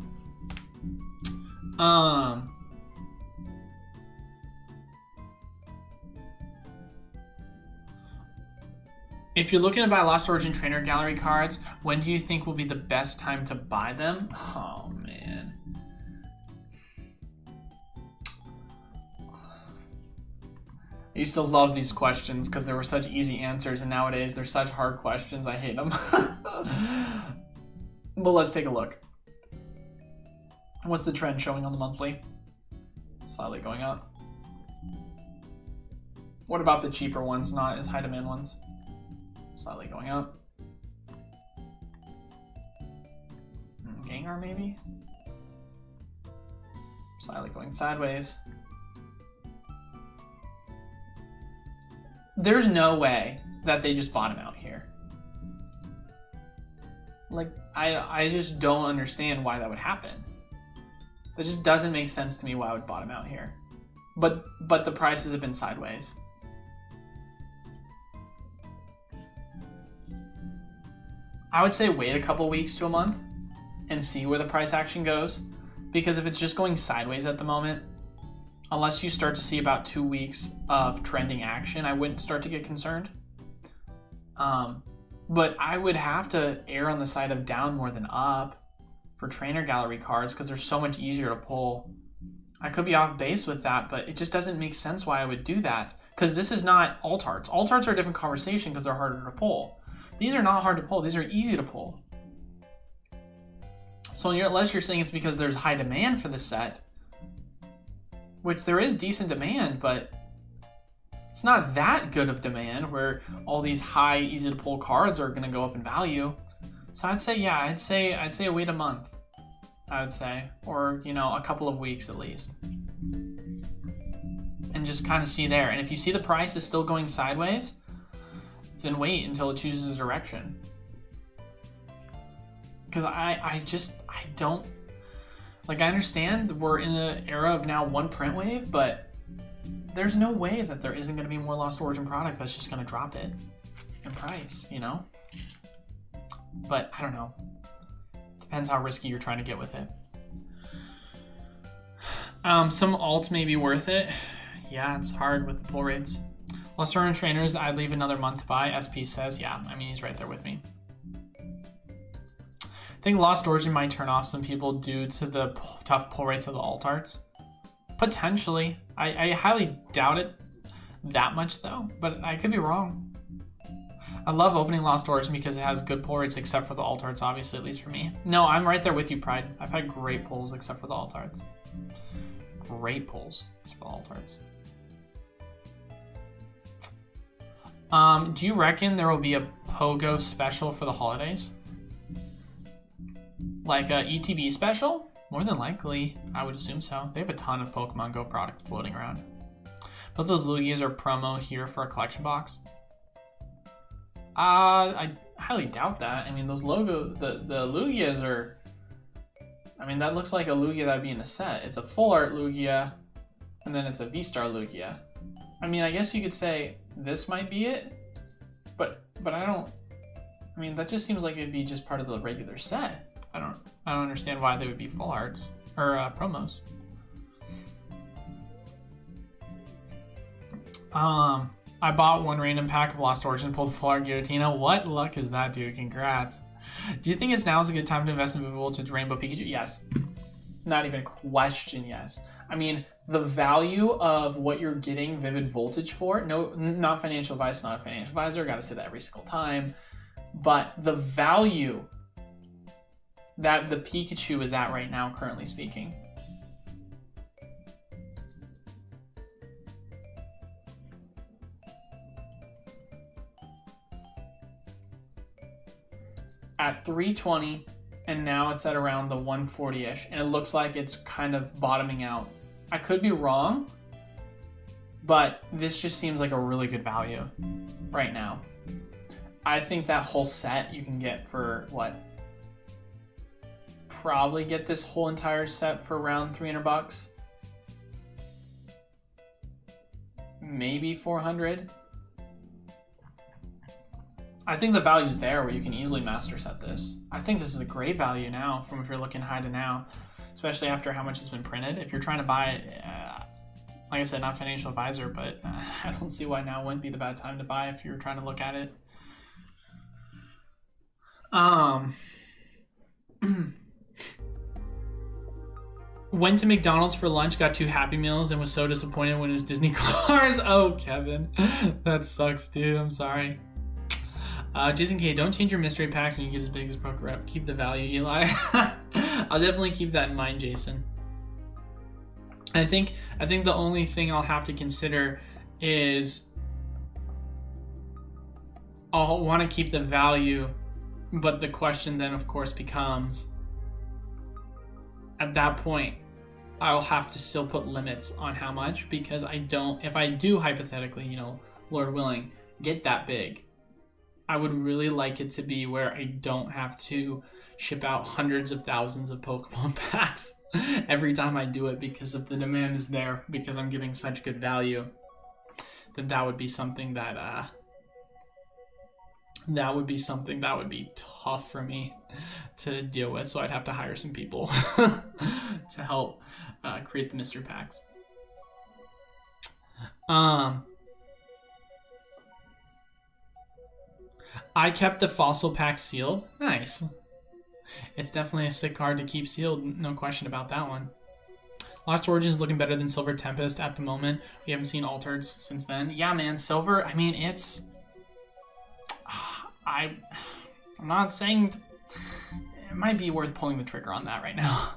If you're looking to buy Lost Origin Trainer Gallery cards, when do you think will be the best time to buy them? Oh man. I used to love these questions because they were such easy answers, and nowadays they're such hard questions. I hate them. But let's take a look. What's the trend showing on the monthly? Slightly going up. What about the cheaper ones, not as high demand ones? Slightly going up. Gengar maybe? Slightly going sideways. There's no way that they just bottom out here. Like, I just don't understand why that would happen. It just doesn't make sense to me why it would bottom out here. But the prices have been sideways. I would say wait a couple weeks to a month and see where the price action goes. Because if it's just going sideways at the moment, unless you start to see about 2 weeks of trending action, I wouldn't start to get concerned. But I would have to err on the side of down more than up for trainer gallery cards because they're so much easier to pull. I could be off base with that, but it just doesn't make sense why I would do that. Because this is not alt arts. Alt arts are a different conversation because they're harder to pull. These are not hard to pull. These are easy to pull. So unless you're saying it's because there's high demand for this set, which there is decent demand, but it's not that good of demand where all these high, easy to pull cards are going to go up in value. So I'd say, yeah, I'd say wait a month, I would say, or, you know, a couple of weeks at least. And just kind of see there. And if you see the price is still going sideways, then wait until it chooses a direction. Because I don't, like, I understand we're in an era of now one print wave, but there's no way that there isn't going to be more Lost Origin product that's just going to drop it in price, you know? But I don't know. Depends how risky you're trying to get with it. Some alts may be worth it. Yeah, it's hard with the pull rates. Lost Origin trainers, I'd leave another month to buy. SP says, yeah, I mean, he's right there with me. I think Lost Origin might turn off some people due to the tough pull rates of the alt arts. Potentially. I highly doubt it that much though, but I could be wrong. I love opening Lost Origin because it has good pull rates except for the alt arts, obviously, at least for me. No, I'm right there with you, Pride. I've had great pulls except for the alt arts. Great pulls for the alt arts. Do you reckon there will be a Pogo special for the holidays? Like a ETB special? More than likely, I would assume so. They have a ton of Pokemon Go product floating around. But those Lugias are promo here for a collection box. I highly doubt that. I mean, those the Lugias are, I mean, that looks like a Lugia that would be in a set. It's a full art Lugia, and then it's a V-Star Lugia. I mean, I guess you could say this might be it, but I don't, I mean, that just seems like it'd be just part of the regular set. I don't understand why they would be full arts or promos. I bought one random pack of Lost Origin, pulled the full art Giratina. What luck is that, dude? Congrats. Do you think now is a good time to invest in Vivid Voltage Rainbow Pikachu? Yes. Not even a question, yes. I mean, the value of what you're getting Vivid Voltage for, no, not financial advice, not a financial advisor, gotta say that every single time, but the value that the Pikachu is at right now, currently speaking. At 320, and now it's at around the 140-ish, and it looks like it's kind of bottoming out. I could be wrong, but this just seems like a really good value right now. I think that whole set you can get for what? Probably get this whole entire set for around 300 bucks. Maybe 400. I think the value's there where you can easily master set this. I think this is a great value now from if you're looking high to now, especially after how much it's been printed. If you're trying to buy it, like I said, not financial advisor, but I don't see why now wouldn't be the bad time to buy if you're trying to look at it. Went to McDonald's for lunch, got 2 Happy Meals, and was so disappointed when it was Disney cars. Oh, Kevin, that sucks, dude. I'm sorry. Jason K, don't change your mystery packs when you get as big as Poke Rep. Keep the value, Eli. I'll definitely keep that in mind, Jason. I think the only thing I'll have to consider is I'll want to keep the value, but the question then, of course, becomes at that point, I'll have to still put limits on how much, because if I do hypothetically, you know, Lord willing, get that big, I would really like it to be where I don't have to ship out hundreds of thousands of Pokemon packs every time I do it, because if the demand is there, because I'm giving such good value, then that would be something that would be tough for me to deal with. So I'd have to hire some people to help create the mystery packs. I kept the fossil pack sealed. Nice. It's definitely a sick card to keep sealed. No question about that one. Lost Origin is looking better than Silver Tempest at the moment. We haven't seen Altereds since then. Yeah, man. Silver, I mean, it's... I'm not saying... It might be worth pulling the trigger on that right now.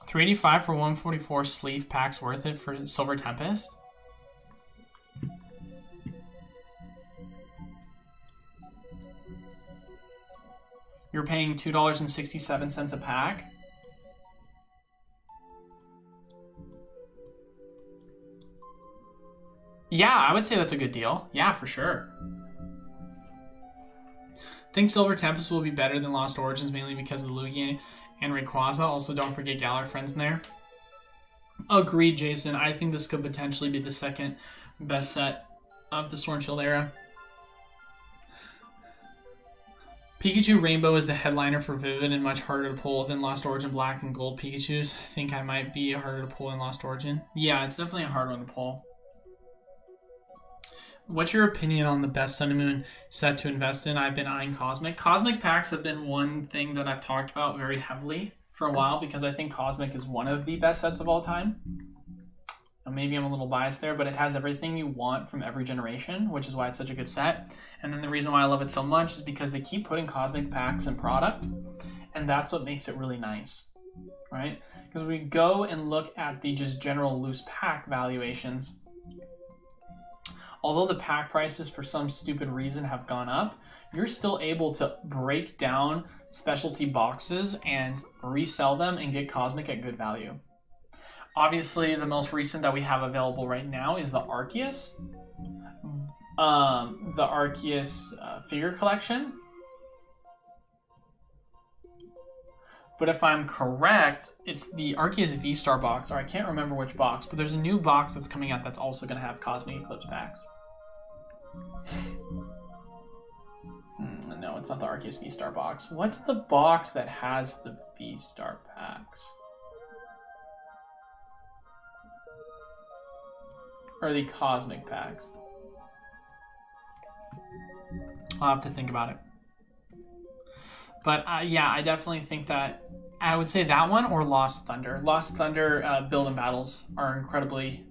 385 for 144 sleeve packs worth it for Silver Tempest? You're paying $2.67 a pack? Yeah, I would say that's a good deal. Yeah, for sure. I think Silver Tempest will be better than Lost Origins, mainly because of the Lugia and Rayquaza. Also, don't forget Galar Friends in there. Agreed, Jason. I think this could potentially be the second best set of the Sword and Shield era. Pikachu Rainbow is the headliner for Vivid and much harder to pull than Lost Origin Black and Gold Pikachus. I think I might be harder to pull than Lost Origin. Yeah, it's definitely a hard one to pull. What's your opinion on the best Sun and Moon set to invest in? I've been eyeing Cosmic. Cosmic packs have been one thing that I've talked about very heavily for a while, because I think Cosmic is one of the best sets of all time. Now, maybe I'm a little biased there, but it has everything you want from every generation, which is why it's such a good set. And then the reason why I love it so much is because they keep putting Cosmic packs in product, and that's what makes it really nice, right? Because we go and look at the just general loose pack valuations. Although the pack prices for some stupid reason have gone up, you're still able to break down specialty boxes and resell them and get Cosmic at good value. Obviously, the most recent that we have available right now is the Arceus. The Arceus figure collection. But if I'm correct, it's the Arceus V-Star box, or I can't remember which box, but there's a new box that's coming out that's also going to have Cosmic Eclipse packs. No, it's not the Arceus V-Star box. What's the box that has the V-Star packs? or the cosmic packs? I'll have to think about it. But yeah, I definitely think that I would say that one or Lost Thunder. Lost Thunder build and battles are incredibly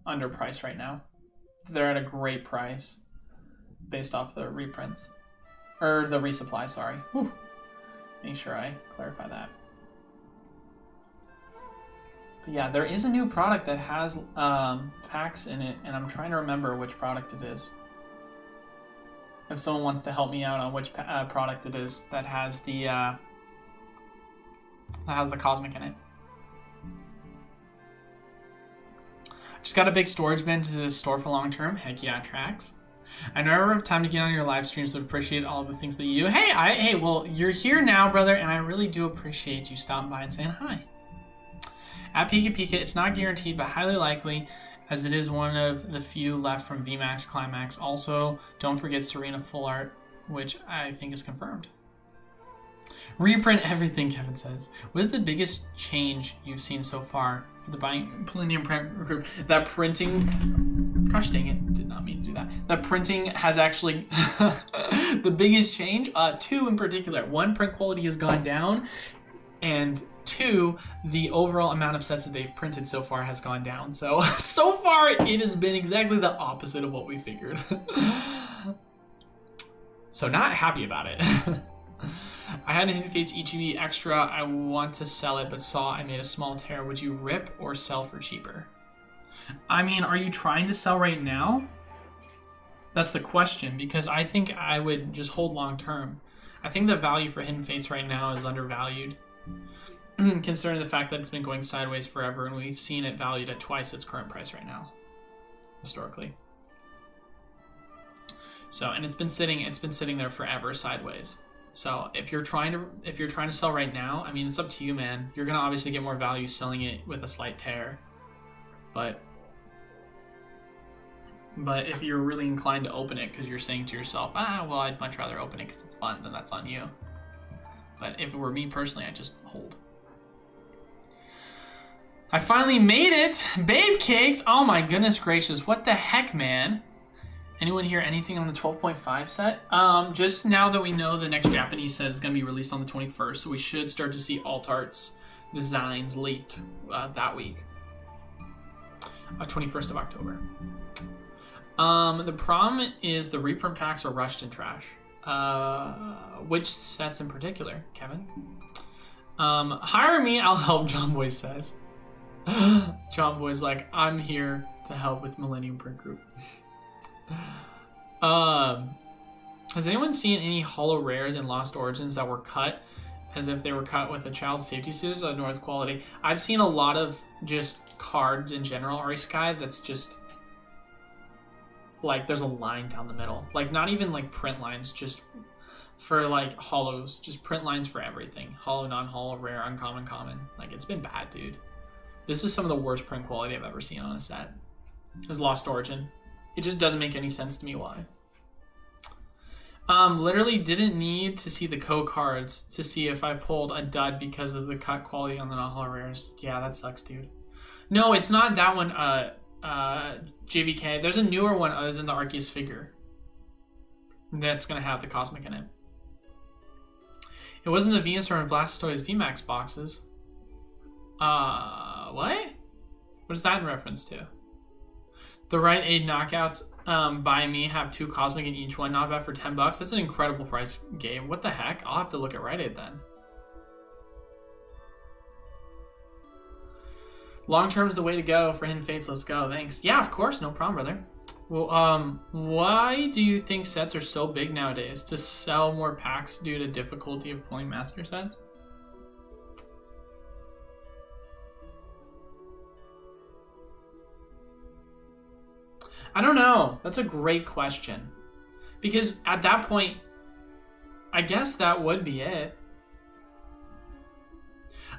underpriced right now. They're at a great price based off the reprints. Or the resupply, sorry. Whew. Make sure I clarify that. But yeah, there is a new product that has packs in it, and I'm trying to remember which product it is. If someone wants to help me out on which product it is that has the cosmic in it. Just got a big storage bin to store for long term. Heck yeah, tracks. I never have time to get on your live stream, so appreciate all the things that you do. Hey, well, you're here now, brother, and I really do appreciate you stopping by and saying hi. At Pika Pika, it's not guaranteed, but highly likely, as it is one of the few left from VMAX Climax. Also, don't forget Serena Full Art, which I think is confirmed. Reprint everything, Kevin says. What is the biggest change you've seen so far for the buying Palladium print group? That printing, gosh dang it, did not mean to do that. That printing has actually, the biggest change, two in particular. One, print quality has gone down, and two, the overall amount of sets that they've printed so far has gone down. So far it has been exactly the opposite of what we figured. So not happy about it. I had a Hidden Fates ETB extra. I want to sell it, but saw I made a small tear. Would you rip or sell for cheaper? I mean, are you trying to sell right now? That's the question, because I think I would just hold long term. I think the value for Hidden Fates right now is undervalued, considering the fact that it's been going sideways forever, and we've seen it valued at twice its current price right now, historically. So, and it's been sitting there forever sideways. So if you're trying to sell right now, I mean, it's up to you, man. You're gonna obviously get more value selling it with a slight tear, but if you're really inclined to open it because you're saying to yourself, well, I'd much rather open it because it's fun, then that's on you. But if it were me personally, I'd just hold. I finally made it! Babe cakes! Oh my goodness gracious, what the heck, man? Anyone hear anything on the 12.5 set? Just now that we know the next Japanese set is going to be released on the 21st, so we should start to see alt arts designs leaked that week. 21st of October. The problem is the reprint packs are rushed and trash. Which sets in particular, Kevin? Hire me, I'll help, John Boy says. John Boy's like, I'm here to help with Millennium Print Group. Has anyone seen any holo rares in Lost Origins that were cut as if they were cut with a child safety scissors of north quality? I've seen a lot of just cards in general, Ari Sky, that's just like there's a line down the middle, like not even like print lines, just for like holos, just print lines for everything. Holo, non-holo, rare, uncommon, common. Like, it's been bad, dude. This is some of the worst print quality I've ever seen on a set. Is Lost Origin. It just doesn't make any sense to me why. Literally didn't need to see the cards to see if I pulled a dud because of the cut quality on the non-holo rares. Yeah, that sucks, dude. No, it's not that one, JVK. There's a newer one other than the Arceus figure that's going to have the Cosmic in it. It wasn't the Venusaur and Blastoise VMAX boxes. What? What is that in reference to? The Rite Aid knockouts by me have 2 Cosmic in each one. Not bad for $10. That's an incredible price, Gabe. What the heck? I'll have to look at Rite Aid then. Long term's the way to go for Hidden Fates. Let's go. Thanks. Yeah, of course. No problem, brother. Well, why do you think sets are so big nowadays? To sell more packs due to difficulty of pulling master sets? I don't know. That's a great question. Because at that point, I guess that would be it.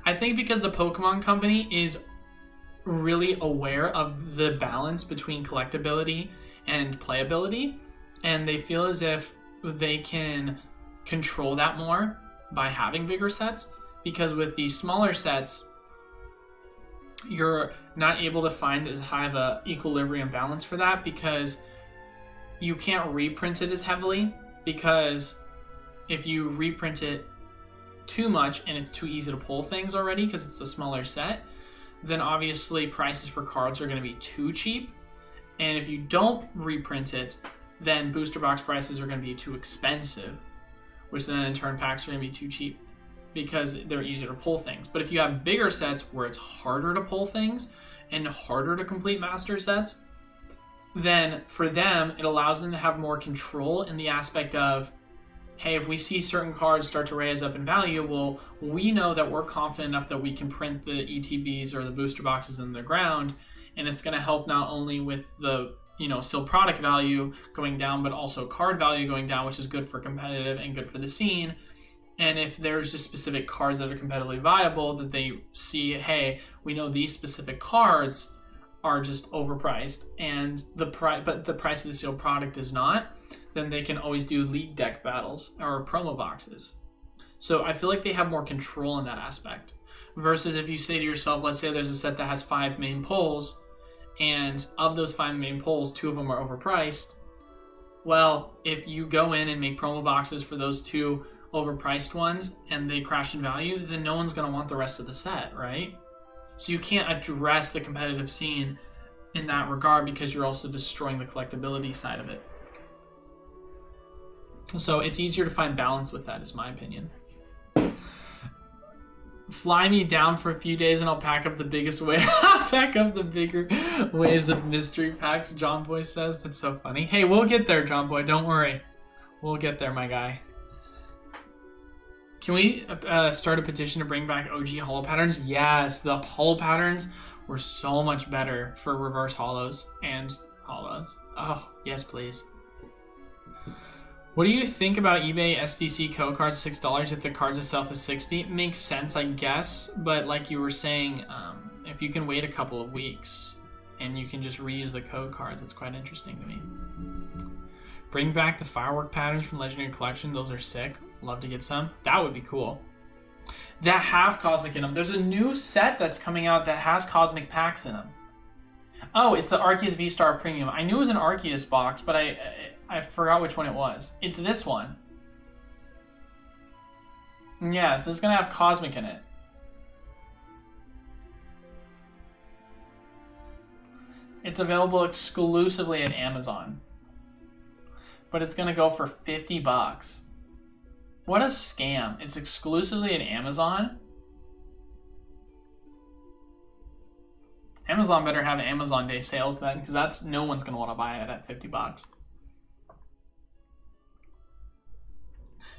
I think because the Pokemon Company is really aware of the balance between collectability and playability, and they feel as if they can control that more by having bigger sets, because with these smaller sets, you're not able to find as high of a equilibrium balance for that, because you can't reprint it as heavily, because if you reprint it too much and it's too easy to pull things already because it's a smaller set, then obviously prices for cards are going to be too cheap. And if you don't reprint it, then booster box prices are going to be too expensive, which then in turn packs are going to be too cheap because they're easier to pull things. But if you have bigger sets where it's harder to pull things and harder to complete master sets, then for them, it allows them to have more control in the aspect of, hey, if we see certain cards start to raise up in value, well, we know that we're confident enough that we can print the ETBs or the booster boxes in the ground, and it's going to help not only with the, still product value going down, but also card value going down, which is good for competitive and good for the scene. And if there's just specific cards that are competitively viable that they see, hey, we know these specific cards are just overpriced and but the price of the sealed product is not, then they can always do league deck battles or promo boxes. So I feel like they have more control in that aspect. Versus if you say to yourself, let's say there's a set that has 5 main pulls, and of those 5 main pulls, 2 of them are overpriced. Well, if you go in and make promo boxes for those 2 overpriced ones and they crash in value, then no one's going to want the rest of the set, right? So you can't address the competitive scene in that regard because you're also destroying the collectability side of it. So it's easier to find balance with that, is my opinion. Fly me down for a few days and I'll pack up the biggest wave. Pack up the bigger waves of mystery packs, John Boy says. That's so funny. Hey, we'll get there, John Boy. Don't worry. We'll get there, my guy. Can we start a petition to bring back OG holo patterns? Yes, the holo patterns were so much better for reverse holos and holos. Oh, yes, please. What do you think about eBay SDC code cards $6 if the cards itself is $60? It makes sense, I guess, but like you were saying, if you can wait a couple of weeks and you can just reuse the code cards, it's quite interesting to me. Bring back the firework patterns from Legendary Collection. Those are sick. Love to get some. That would be cool. That have Cosmic in them. There's a new set that's coming out that has Cosmic packs in them. Oh, it's the Arceus V-Star Premium. I knew it was an Arceus box, but I forgot which one it was. It's this one. Yeah, so it's going to have Cosmic in it. It's available exclusively at Amazon. But it's going to go for $50. What a scam. It's exclusively at Amazon. Amazon better have Amazon Day sales then, because no one's going to want to buy it at $50.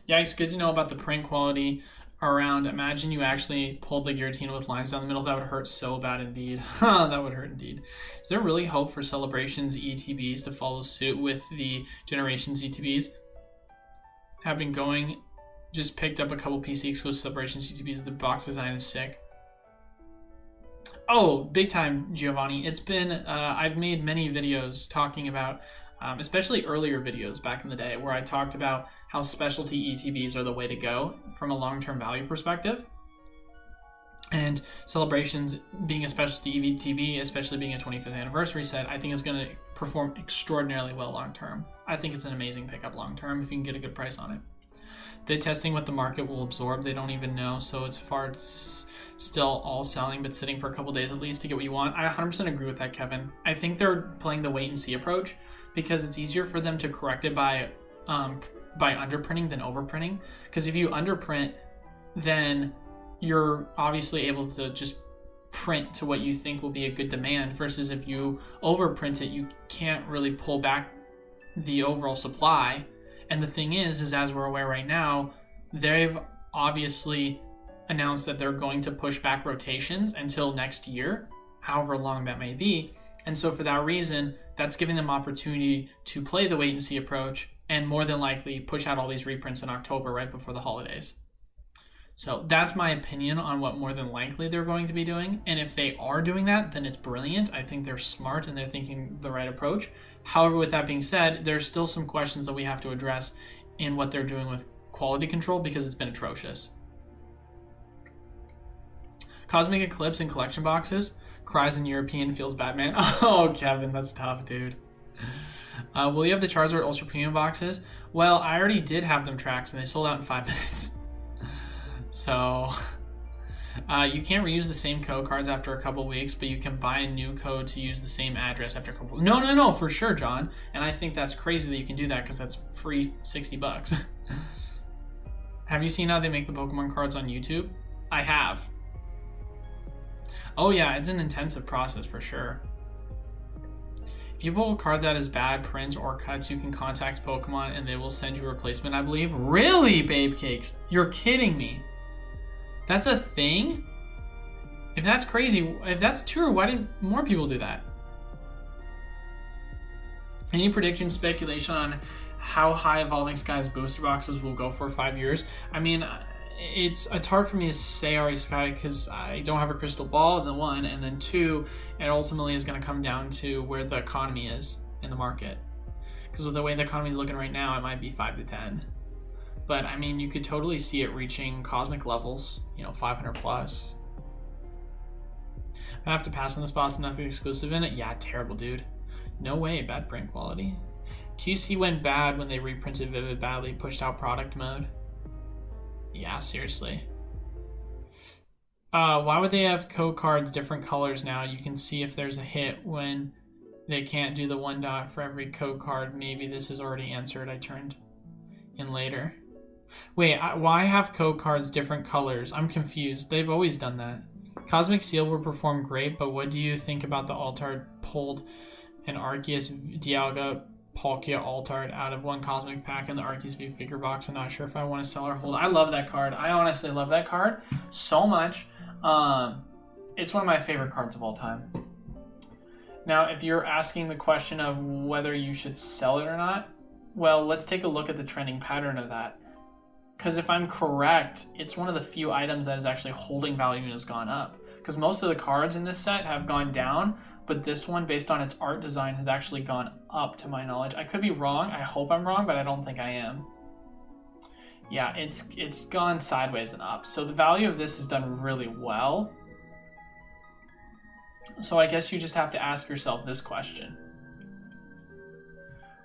Yeah, it's good to know about the print quality around. Imagine you actually pulled the guillotine with lines down the middle. That would hurt so bad indeed. That would hurt indeed. Is there really hope for Celebrations ETBs to follow suit with the Generations ETBs? Have been going. Just picked up a couple PC exclusive Celebrations ETBs. The box design is sick. Oh, big time, Giovanni. It's been, I've made many videos talking about, especially earlier videos back in the day, where I talked about how specialty ETBs are the way to go from a long-term value perspective. And Celebrations being a specialty ETB, especially being a 25th anniversary set, I think is going to perform extraordinarily well long-term. I think it's an amazing pickup long-term if you can get a good price on it. They're testing what the market will absorb. They don't even know, so it's still all selling, but sitting for a couple days at least to get what you want. I 100% agree with that, Kevin. I think they're playing the wait-and-see approach because it's easier for them to correct it by underprinting than overprinting. Because if you underprint, then you're obviously able to just print to what you think will be a good demand, versus if you overprint it, you can't really pull back the overall supply. And the thing is as we're aware right now, they've obviously announced that they're going to push back rotations until next year, however long that may be. And so for that reason, that's giving them opportunity to play the wait and see approach and more than likely push out all these reprints in October right before the holidays. So that's my opinion on what more than likely they're going to be doing. And if they are doing that, then it's brilliant. I think they're smart and they're thinking the right approach. However, with that being said, there's still some questions that we have to address in what they're doing with quality control because it's been atrocious. Cosmic Eclipse and collection boxes. Cries in European, feels Batman. Oh, Kevin, that's tough, dude. Will you have the Charizard Ultra Premium boxes? Well, I already did have them tracked, and they sold out in 5 minutes. So, you can't reuse the same code cards after a couple weeks, but you can buy a new code to use the same address after a couple. No, for sure, John. And I think that's crazy that you can do that because that's free $60. Have you seen how they make the Pokemon cards on YouTube? I have. Oh yeah, it's an intensive process for sure. If you pull a card that is bad, prints, or cuts, you can contact Pokemon and they will send you a replacement, I believe. Really, Babe Cakes? You're kidding me. That's a thing? If that's crazy, if that's true, why didn't more people do that? Any prediction, speculation on how high Evolving Skies booster boxes will go for 5 years? I mean, it's hard for me to say already, Sky, because I don't have a crystal ball, the one, and then two, it ultimately is going to come down to where the economy is in the market. Because with the way the economy is looking right now, it might be 5 to 10. But I mean, you could totally see it reaching cosmic levels, 500 plus. I have to pass on this boss, nothing exclusive in it. Yeah, terrible, dude. No way, bad print quality. QC went bad when they reprinted Vivid badly, pushed out product mode. Yeah, seriously. Why would they have code cards different colors now? You can see if there's a hit when they can't do the 1 dot for every code card. Maybe this is already answered. I turned in later. Wait, why have code cards different colors? I'm confused. They've always done that. Cosmic Seal will perform great, but what do you think about the Altard pulled an Arceus Dialga Palkia Altard out of one Cosmic pack in the Arceus V figure box? I'm not sure if I want to sell or hold. I love that card. I honestly love that card so much. It's one of my favorite cards of all time. Now, if you're asking the question of whether you should sell it or not, well, let's take a look at the trending pattern of that. Because if I'm correct, it's one of the few items that is actually holding value and has gone up. Because most of the cards in this set have gone down, but this one, based on its art design, has actually gone up to my knowledge. I could be wrong. I hope I'm wrong, but I don't think I am. Yeah, it's gone sideways and up. So the value of this is done really well. So I guess you just have to ask yourself this question.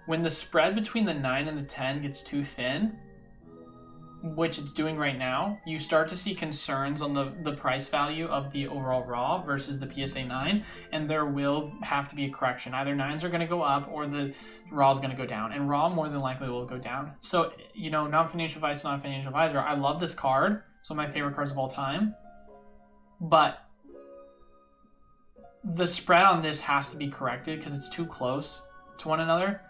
When the spread between the 9 and the 10 gets too thin, which it's doing right now, you start to see concerns on the price value of the overall raw versus the PSA 9, and there will have to be a correction. Either 9s are going to go up or the raw is going to go down, and raw more than likely will go down. So, non-financial advice, non-financial advisor, I love this card. It's one of my favorite cards of all time, but the spread on this has to be corrected because it's too close to one another,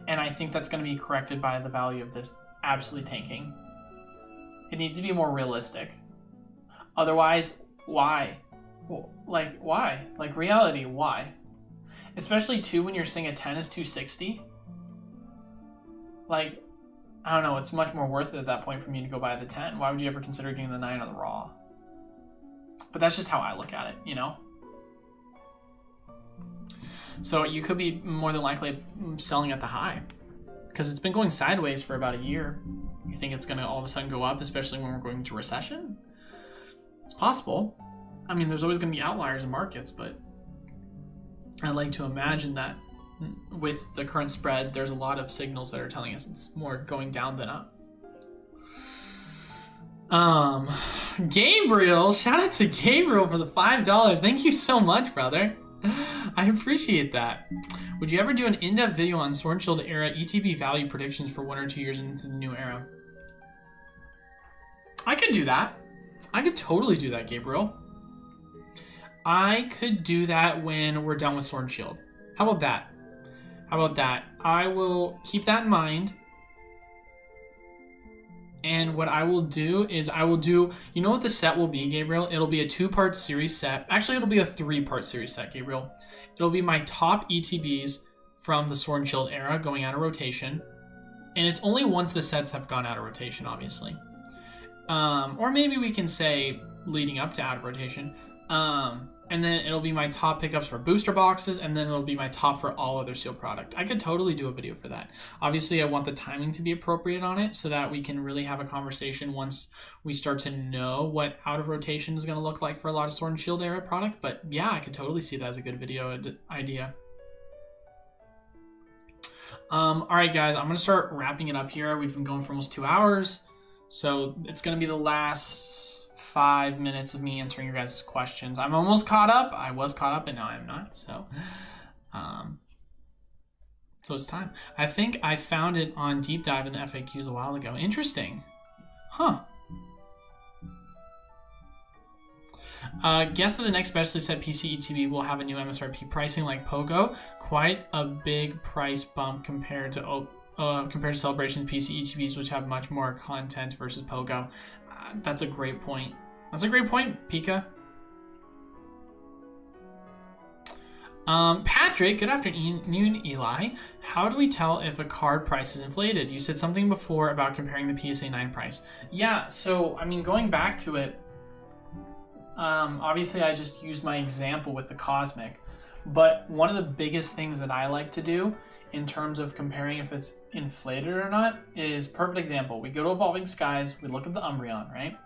and I think that's going to be corrected by the value of this absolutely tanking. It needs to be more realistic. Otherwise, why? Like, why? Like, reality, why? Especially, too, when you're saying a 10 is 260. Like, I don't know, it's much more worth it at that point for me to go buy the 10. Why would you ever consider getting the 9 on the raw? But that's just how I look at it, So you could be more than likely selling at the high. Because it's been going sideways for about a year. You think it's going to all of a sudden go up, especially when we're going into recession? It's possible. I mean, there's always going to be outliers in markets, but I like to imagine that with the current spread, there's a lot of signals that are telling us it's more going down than up. Gabriel, shout out to Gabriel for the $5. Thank you so much, brother. I appreciate that. Would you ever do an in-depth video on Sword and Shield era ETB value predictions for 1 or 2 years into the new era? I could do that. I could totally do that, Gabriel. I could do that when we're done with Sword and Shield. How about that? I will keep that in mind. And what I will do is you know what the set will be, Gabriel? It'll be a 2-part series set. Actually, it'll be a 3-part series set, Gabriel. It'll be my top ETBs from the Sword and Shield era going out of rotation. And it's only once the sets have gone out of rotation, obviously. Or maybe we can say leading up to out of rotation. And then it'll be my top pickups for booster boxes, and then it'll be my top for all other sealed product. I could totally do a video for that. Obviously, I want the timing to be appropriate on it so that we can really have a conversation once we start to know what out of rotation is going to look like for a lot of Sword and Shield era product. But yeah, I could totally see that as a good video idea. All right, guys, I'm going to start wrapping it up here. We've been going for almost 2 hours. So it's going to be the last 5 minutes of me answering your guys' questions. I'm almost caught up. I was caught up and now I'm not. So it's time. I think I found it on Deep Dive in the FAQs a while ago. Interesting. Huh. Guess that the next specially set PC ETB will have a new MSRP pricing like Pogo. Quite a big price bump compared to Celebration PC ETBs, which have much more content versus Pogo. That's a great point. That's a great point, Pika. Patrick, good afternoon, Eli. How do we tell if a card price is inflated? You said something before about comparing the PSA 9 price. Yeah, so, I mean, going back to it, obviously I just used my example with the Cosmic, but one of the biggest things that I like to do in terms of comparing if it's inflated or not is, perfect example, we go to Evolving Skies, we look at the Umbreon, right?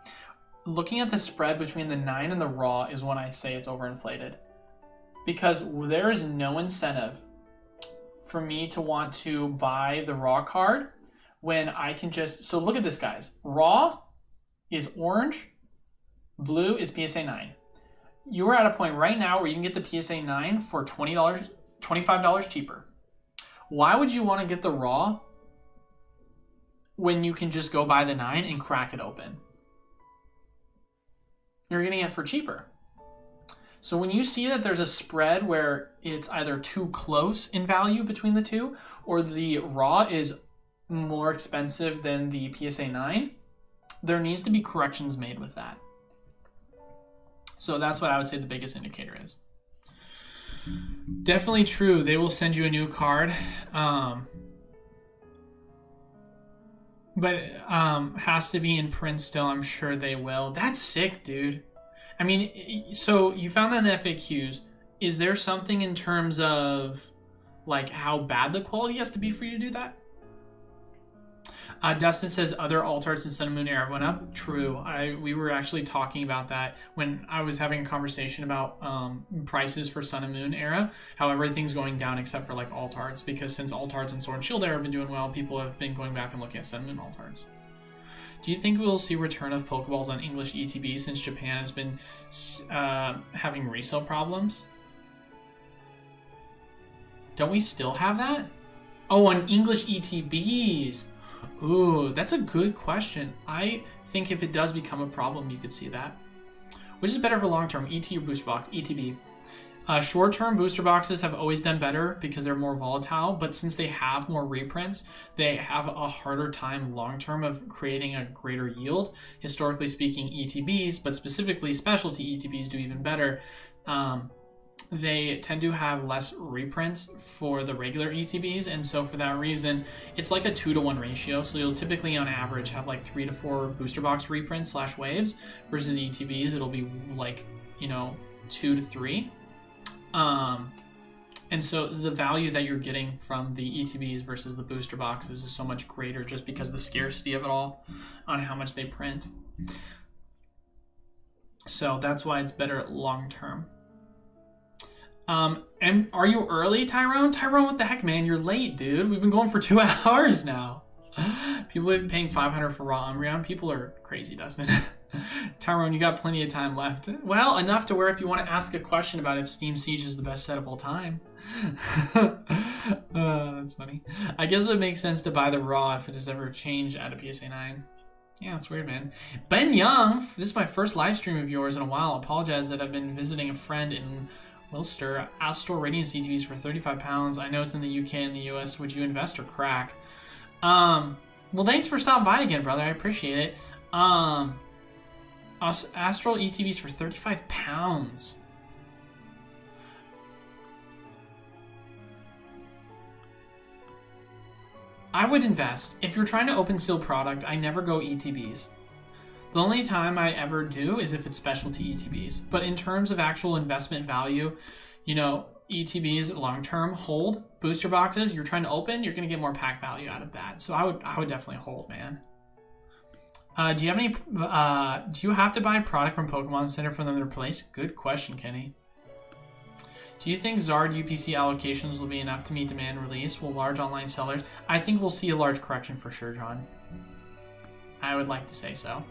Looking at the spread between the 9 and the raw is when I say it's overinflated. Because there is no incentive for me to want to buy the raw card when I can just, so look at this, guys. Raw is orange, blue is PSA 9. You are at a point right now where you can get the PSA 9 for $20, $25 cheaper. Why would you want to get the raw when you can just go buy the 9 and crack it open? You're getting it for cheaper. So when you see that there's a spread where it's either too close in value between the two, or the raw is more expensive than the PSA 9, there needs to be corrections made with that. So that's what I would say the biggest indicator is. Definitely true. They will send you a new card. But has to be in print still. I'm sure they will. That's sick, dude. I mean, so you found that in the FAQs. Is there something in terms of like how bad the quality has to be for you to do that? Dustin says other alt arts in Sun and Moon era went up. True. We were actually talking about that when I was having a conversation about prices for Sun and Moon era. How everything's going down except for like alt arts, because since alt arts and Sword and Shield era have been doing well, people have been going back and looking at Sun and Moon alt arts. Do you think we'll see return of Pokeballs on English ETB since Japan has been having resale problems? Don't we still have that? Oh, on English ETBs. Ooh, that's a good question. I think if it does become a problem, you could see that. Which is better for long-term, ET or booster box? ETB. Short-term booster boxes have always done better because they're more volatile, but since they have more reprints, they have a harder time long-term of creating a greater yield. Historically speaking, ETBs, but specifically specialty ETBs do even better. They tend to have less reprints for the regular ETBs, and so for that reason, it's like a 2-to-1 ratio. So you'll typically, on average, have like 3 to 4 booster box reprints / waves, versus ETBs, it'll be like, 2 to 3. And so the value that you're getting from the ETBs versus the booster boxes is so much greater just because the scarcity of it all on how much they print. So that's why it's better long term. And are you early, Tyrone? Tyrone, what the heck, man? You're late, dude. We've been going for 2 hours now. People have been paying $500 for raw Umbreon. People are crazy, Dustin. Tyrone, you got plenty of time left. Well, enough to where if you want to ask a question about if Steam Siege is the best set of all time. That's funny. I guess it would make sense to buy the raw if it has ever changed out of PSA 9. Yeah, it's weird, man. Ben Young, this is my first live stream of yours in a while. Apologize that I've been visiting a friend in Wilster. Astral Radiance ETBs for £35. I know it's in the UK and the US. Would you invest or crack? Well, thanks for stopping by again, brother. I appreciate it. Astral ETBs for £35. I would invest. If you're trying to open seal product, I never go ETBs. The only time I ever do is if it's specialty ETBs. But in terms of actual investment value, you know, ETBs long-term hold booster boxes. You're trying to open, you're going to get more pack value out of that. So I would definitely hold, man. Do you have any? Do you have to buy product from Pokemon Center for them to replace? Good question, Kenny. Do you think Zard UPC allocations will be enough to meet demand release? Will large online sellers? I think we'll see a large correction for sure, John. I would like to say so.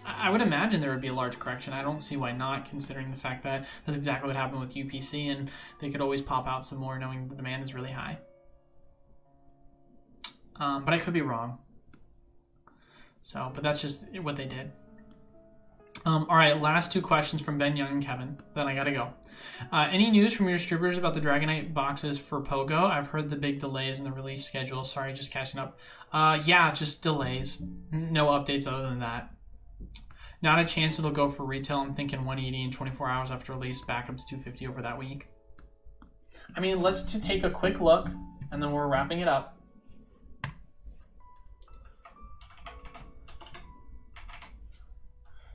I would imagine there would be a large correction. I don't see why not, considering the fact that that's exactly what happened with UPC, and they could always pop out some more knowing the demand is really high. But I could be wrong. So, but that's just what they did. All right, last 2 questions from Ben Young and Kevin. Then I gotta go. Any news from your distributors about the Dragonite boxes for Pogo? I've heard the big delays in the release schedule. Sorry, just catching up. Yeah, just delays. No updates other than that. Not a chance it'll go for retail. I'm thinking 180 in 24 hours after release. Back up to 250 over that week. I mean, let's take a quick look, and then we're wrapping it up.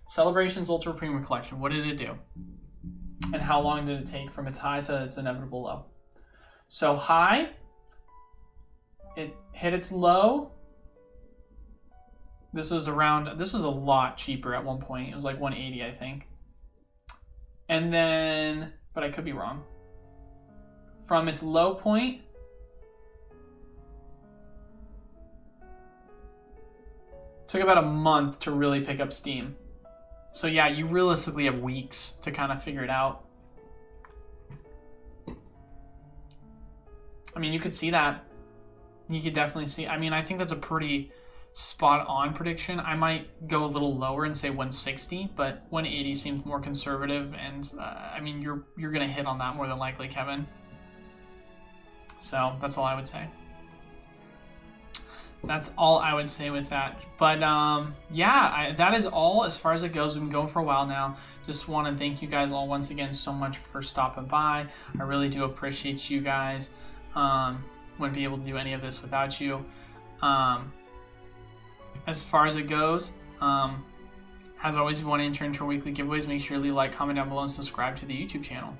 Celebrations Ultra Premium Collection. What did it do? And how long did it take from its high to its inevitable low? So high, it hit its low. This was a lot cheaper at one point. It was like 180, I think. And then, but I could be wrong. From its low point, took about a month to really pick up steam. So yeah, you realistically have weeks to kind of figure it out. I mean, you could see that. You could definitely see. I mean, I think that's a pretty spot on prediction. I might go a little lower and say 160, but 180 seems more conservative, and I mean, you're gonna hit on that more than likely, Kevin. So that's all I would say. That's all I would say with that. But yeah, that is all as far as it goes. We've been going for a while now. Just want to thank you guys all once again so much for stopping by. I really do appreciate you guys. Wouldn't be able to do any of this without you. As far as it goes, as always, if you want to enter into our weekly giveaways, make sure to leave a like, comment down below, and subscribe to the YouTube channel.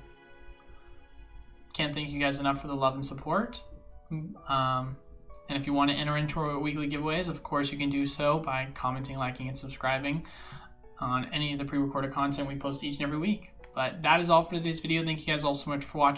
Can't thank you guys enough for the love and support. And if you want to enter into our weekly giveaways, of course, you can do so by commenting, liking, and subscribing on any of the pre-recorded content we post each and every week. But that is all for today's video. Thank you guys all so much for watching.